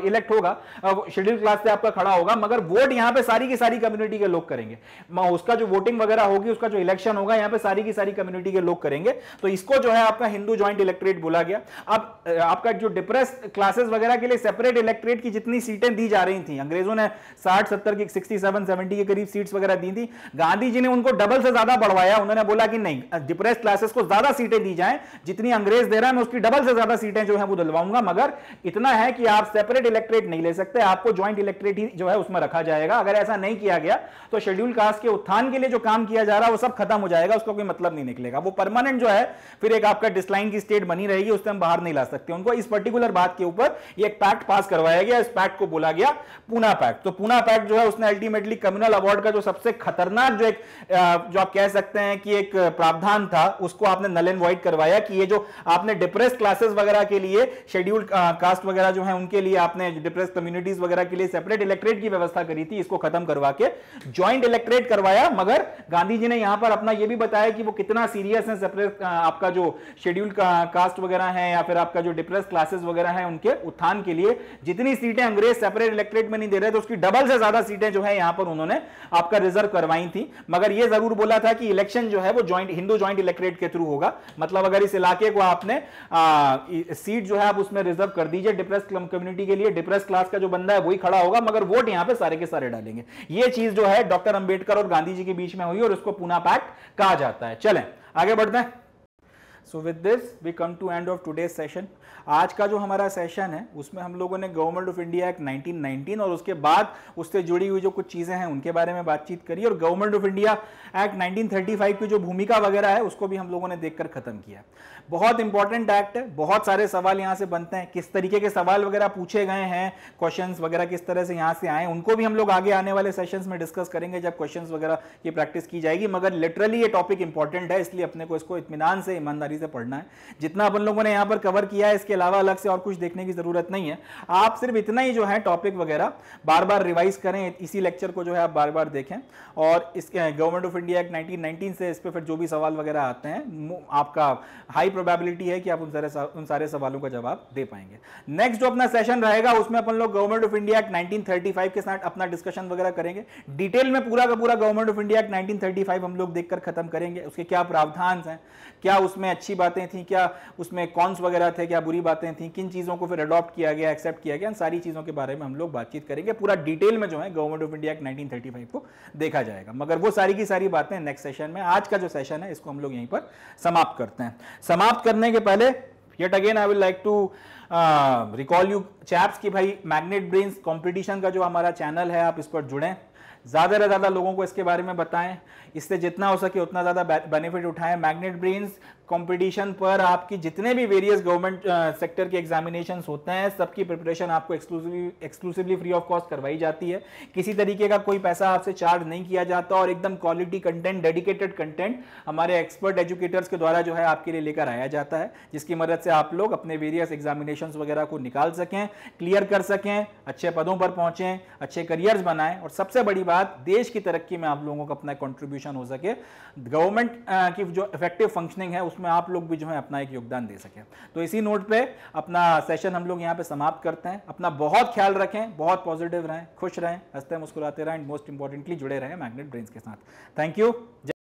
इलेक्ट होगा, शेड्यूल क्लास से आपका खड़ा होगा, मगर वोट यहां पे सारी की सारी कम्युनिटी के लोग करेंगे। उसका जो वोटिंग वगैरह होगी, उसका जो इलेक्शन होगा यहां पे सारी की सारी कम्युनिटी के लोग करेंगे। तो इसको जो है आपका हिंदू ज्वाइंट इलेक्टोरेट बोला गया। अब आपका जो डिप्रेस क्लासेस वगैरह के लिए सेपरेट इलेक्टोरेट की जितनी सीटें दी जा रही थी, अंग्रेजों ने 60-70 की 67-70 के करीब सीट्स वगैरह दी थी, गांधी जी ने उनको डबल से ज्यादा बढ़वाया। उन्होंने बोला कि नहीं, डिप्रेस क्लासेस को ज्यादा सीटें दी जाएं, जितनी अंग्रेज दे रहा है मैं उसकी डबल से ज्यादा सीटें जो है वो दिलवाऊंगा, मगर इतना है कि आप सेपरेट इलेक्टोरेट नहीं ले सकते, आपको ज्वाइंट इलेक्टोरेट ही जो है उसमें रखा जाएगा। अगर ऐसा नहीं किया गया तो शेड्यूल कास्ट के उत्थान के लिए जो काम किया जा रहा है वो सब खत्म हो जाएगा, उसका कोई मतलब नहीं निकलेगा। वो परमानेंट जो है फिर एक आपका डिस्लाइन की स्टेट बनी रहेगी, उससे हम बाहर नहीं ला सकते उनको। इस पर्टिकुलर बात के ऊपर ये एक पैक्ट पास करवाया गया, इस पैक्ट को बोला गया पूना पैक्ट। तो पूना पैक्ट जो है उसने अल्टीमेटली कम्युनल अवार्ड का जो सबसे खतरनाक जो एक जो आप कह सकते हैं कि एक प्रावधान था, उसको आपने नल एंड वॉइड करवाया कि ये जो आपने डिप्रेस क्लासेस वगैरह के लिए, शेड्यूल्ड कास्ट वगैरह जो है उनके लिए आपने डिप्रेस कम्युनिटीज वगैरह के लिए सेपरेट इलेक्टोरेट की व्यवस्था करी थी, इसको खत्म करवा के ज्वाइंट इलेक्टोरेट करवाया। मगर गांधी जी ने यहां पर अपना यह भी बताया कि वो कितना सीरियस है सेपरेट आपका जो शेड्यूल्ड कास्ट वगैरह है या फिर आपका जो डिप्रेस क्लासेस वगैरह है उनके उत्थान के लिए जितनी सीटें अंग्रेज सेपरेट इलेक्टोरेट में नहीं दे रहे थे उसकी डबल से ज्यादा सीटें जो है यहां पर उन्होंने आपका रिजर्व करवाई थी। मगर यह जरूर बोला था कि इलेक्शन जो है वो हिंदू ज्वाइंट इलेक्टोरेट के थ्रू होगा। मतलब अगर इस इलाके को आपने सीट जो है आप उसमें रिजर्व कर दीजिए डिप्रेस कम्युनिटी के लिए, डिप्रेस क्लास का जो बंदा है वही खड़ा होगा, मगर वोट यहां पे सारे के सारे डालेंगे। यह चीज जो है डॉक्टर अंबेडकर और गांधी जी के बीच में हुई और उसको पूना पैक्ट कहा जाता है। चलें आगे बढ़ते हैं। So with this we come to end of today's session. आज का जो हमारा सेशन है उसमें हम लोगों ने गवर्नमेंट ऑफ इंडिया एक्ट 1919 और उसके बाद उससे जुड़ी हुई जो कुछ चीज़ें हैं उनके बारे में बातचीत करी और गवर्नमेंट ऑफ इंडिया एक्ट 1935 की जो भूमिका वगैरह है उसको भी हम लोगों ने देखकर खत्म किया। बहुत इंपॉर्टेंट एक्ट है, बहुत सारे सवाल यहाँ से बनते हैं, किस तरीके के सवाल वगैरह पूछे गए हैं, क्वेश्चंस वगैरह किस तरह से यहाँ से आए, उनको भी हम लोग आगे आने वाले सेशंस में डिस्कस करेंगे जब क्वेश्चंस वगैरह की प्रैक्टिस की जाएगी। मगर लिटरली ये टॉपिक इंपॉर्टेंट है, इसलिए अपने को इसको इत्मीनान से ईमानदारी से पढ़ना है। जितना अपन लोगों ने यहाँ पर कवर किया है इसके अलावा अलग से और कुछ देखने की जरूरत नहीं है। आप सिर्फ इतना ही जो है टॉपिक वगैरह बार बार रिवाइज करें, इसी लेक्चर को जो है आप बार बार देखें और इस गवर्नमेंट ऑफ इंडिया एक्ट 1919 से इस पे फिर जो भी सवाल वगैरह आते हैं आपका हाई प्रोबेबिलिटी है कि आप उन सारे सवालों का जवाब दे पाएंगे। नेक्स्ट जो अपना सेशन रहेगा उसमें अपन लोग गवर्नमेंट ऑफ इंडिया एक्ट 1935 के साथ अपना डिस्कशन वगैरह करेंगे। डिटेल में पूरा का पूरा गवर्नमेंट ऑफ इंडिया एक्ट 1935 हम लोग देखकर खत्म करेंगे, उसके क्या प्रावधान हैं, क्या उसमें अच्छी अच्छी बातें थी, क्या उसमें कॉन्स वगैरह थे, क्या बुरी बातें थी, किन चीज़ों को फिर अडॉप्ट किया गया, एक्सेप्ट किया गया, इन सारी चीज़ों के बारे में हम लोग बातचीत करेंगे। पूरा डिटेल में जो है गवर्नमेंट ऑफ इंडिया एक्ट 1935 को देखा जाएगा, मगर वो सारी की सारी बातें नेक्स्ट सेशन में। आज का जो सेशन है इसको हम लोग यहीं पर समाप्त करते हैं। समाप्त करने के पहले yet again I will like to recall you chaps कि भाई मैग्नेट ब्रेन्स कंपटीशन का जो हमारा चैनल है, आप इस पर जुड़ें, ज़्यादा से ज़्यादा लोगों को इसके बारे में बताएं, इससे जितना हो सके उतना ज़्यादा बेनिफिट उठाएं। मैग्नेट ब्रेन्स कंपटीशन पर आपकी जितने भी वेरियस गवर्नमेंट सेक्टर के एग्जामिनेशंस होते हैं, सबकी प्रिपरेशन आपको एक्सक्लूसिवली फ्री ऑफ कॉस्ट करवाई जाती है। किसी तरीके का कोई पैसा आपसे चार्ज नहीं किया जाता और एकदम क्वालिटी कंटेंट, डेडिकेटेड कंटेंट हमारे एक्सपर्ट एजुकेटर्स के द्वारा जो है आपके लिए लेकर आया जाता है, जिसकी मदद से आप लोग अपने वेरियस एग्जामिनेशंस वगैरह को निकाल सकें, क्लियर कर सकें, अच्छे पदों पर पहुंचें, अच्छे करियर्स बनाएं और सबसे बड़ी बात, देश की तरक्की में आप लोगों को अपना कंट्रीब्यूशन हो सके, गवर्नमेंट की जो इफेक्टिव फंक्शनिंग है उसमें आप लोग भी जो है अपना एक योगदान दे सकें। तो इसी नोट पे अपना सेशन हम लोग यहाँ पे समाप्त करते हैं। अपना बहुत ख्याल रखें, बहुत पॉजिटिव रहें, खुश रहें, हंसते मुस्कुराते रहें, मोस्ट इंपॉर्टेंटली जुड़े रहें मैग्नेट ब्रेन्स के साथ। Thank you.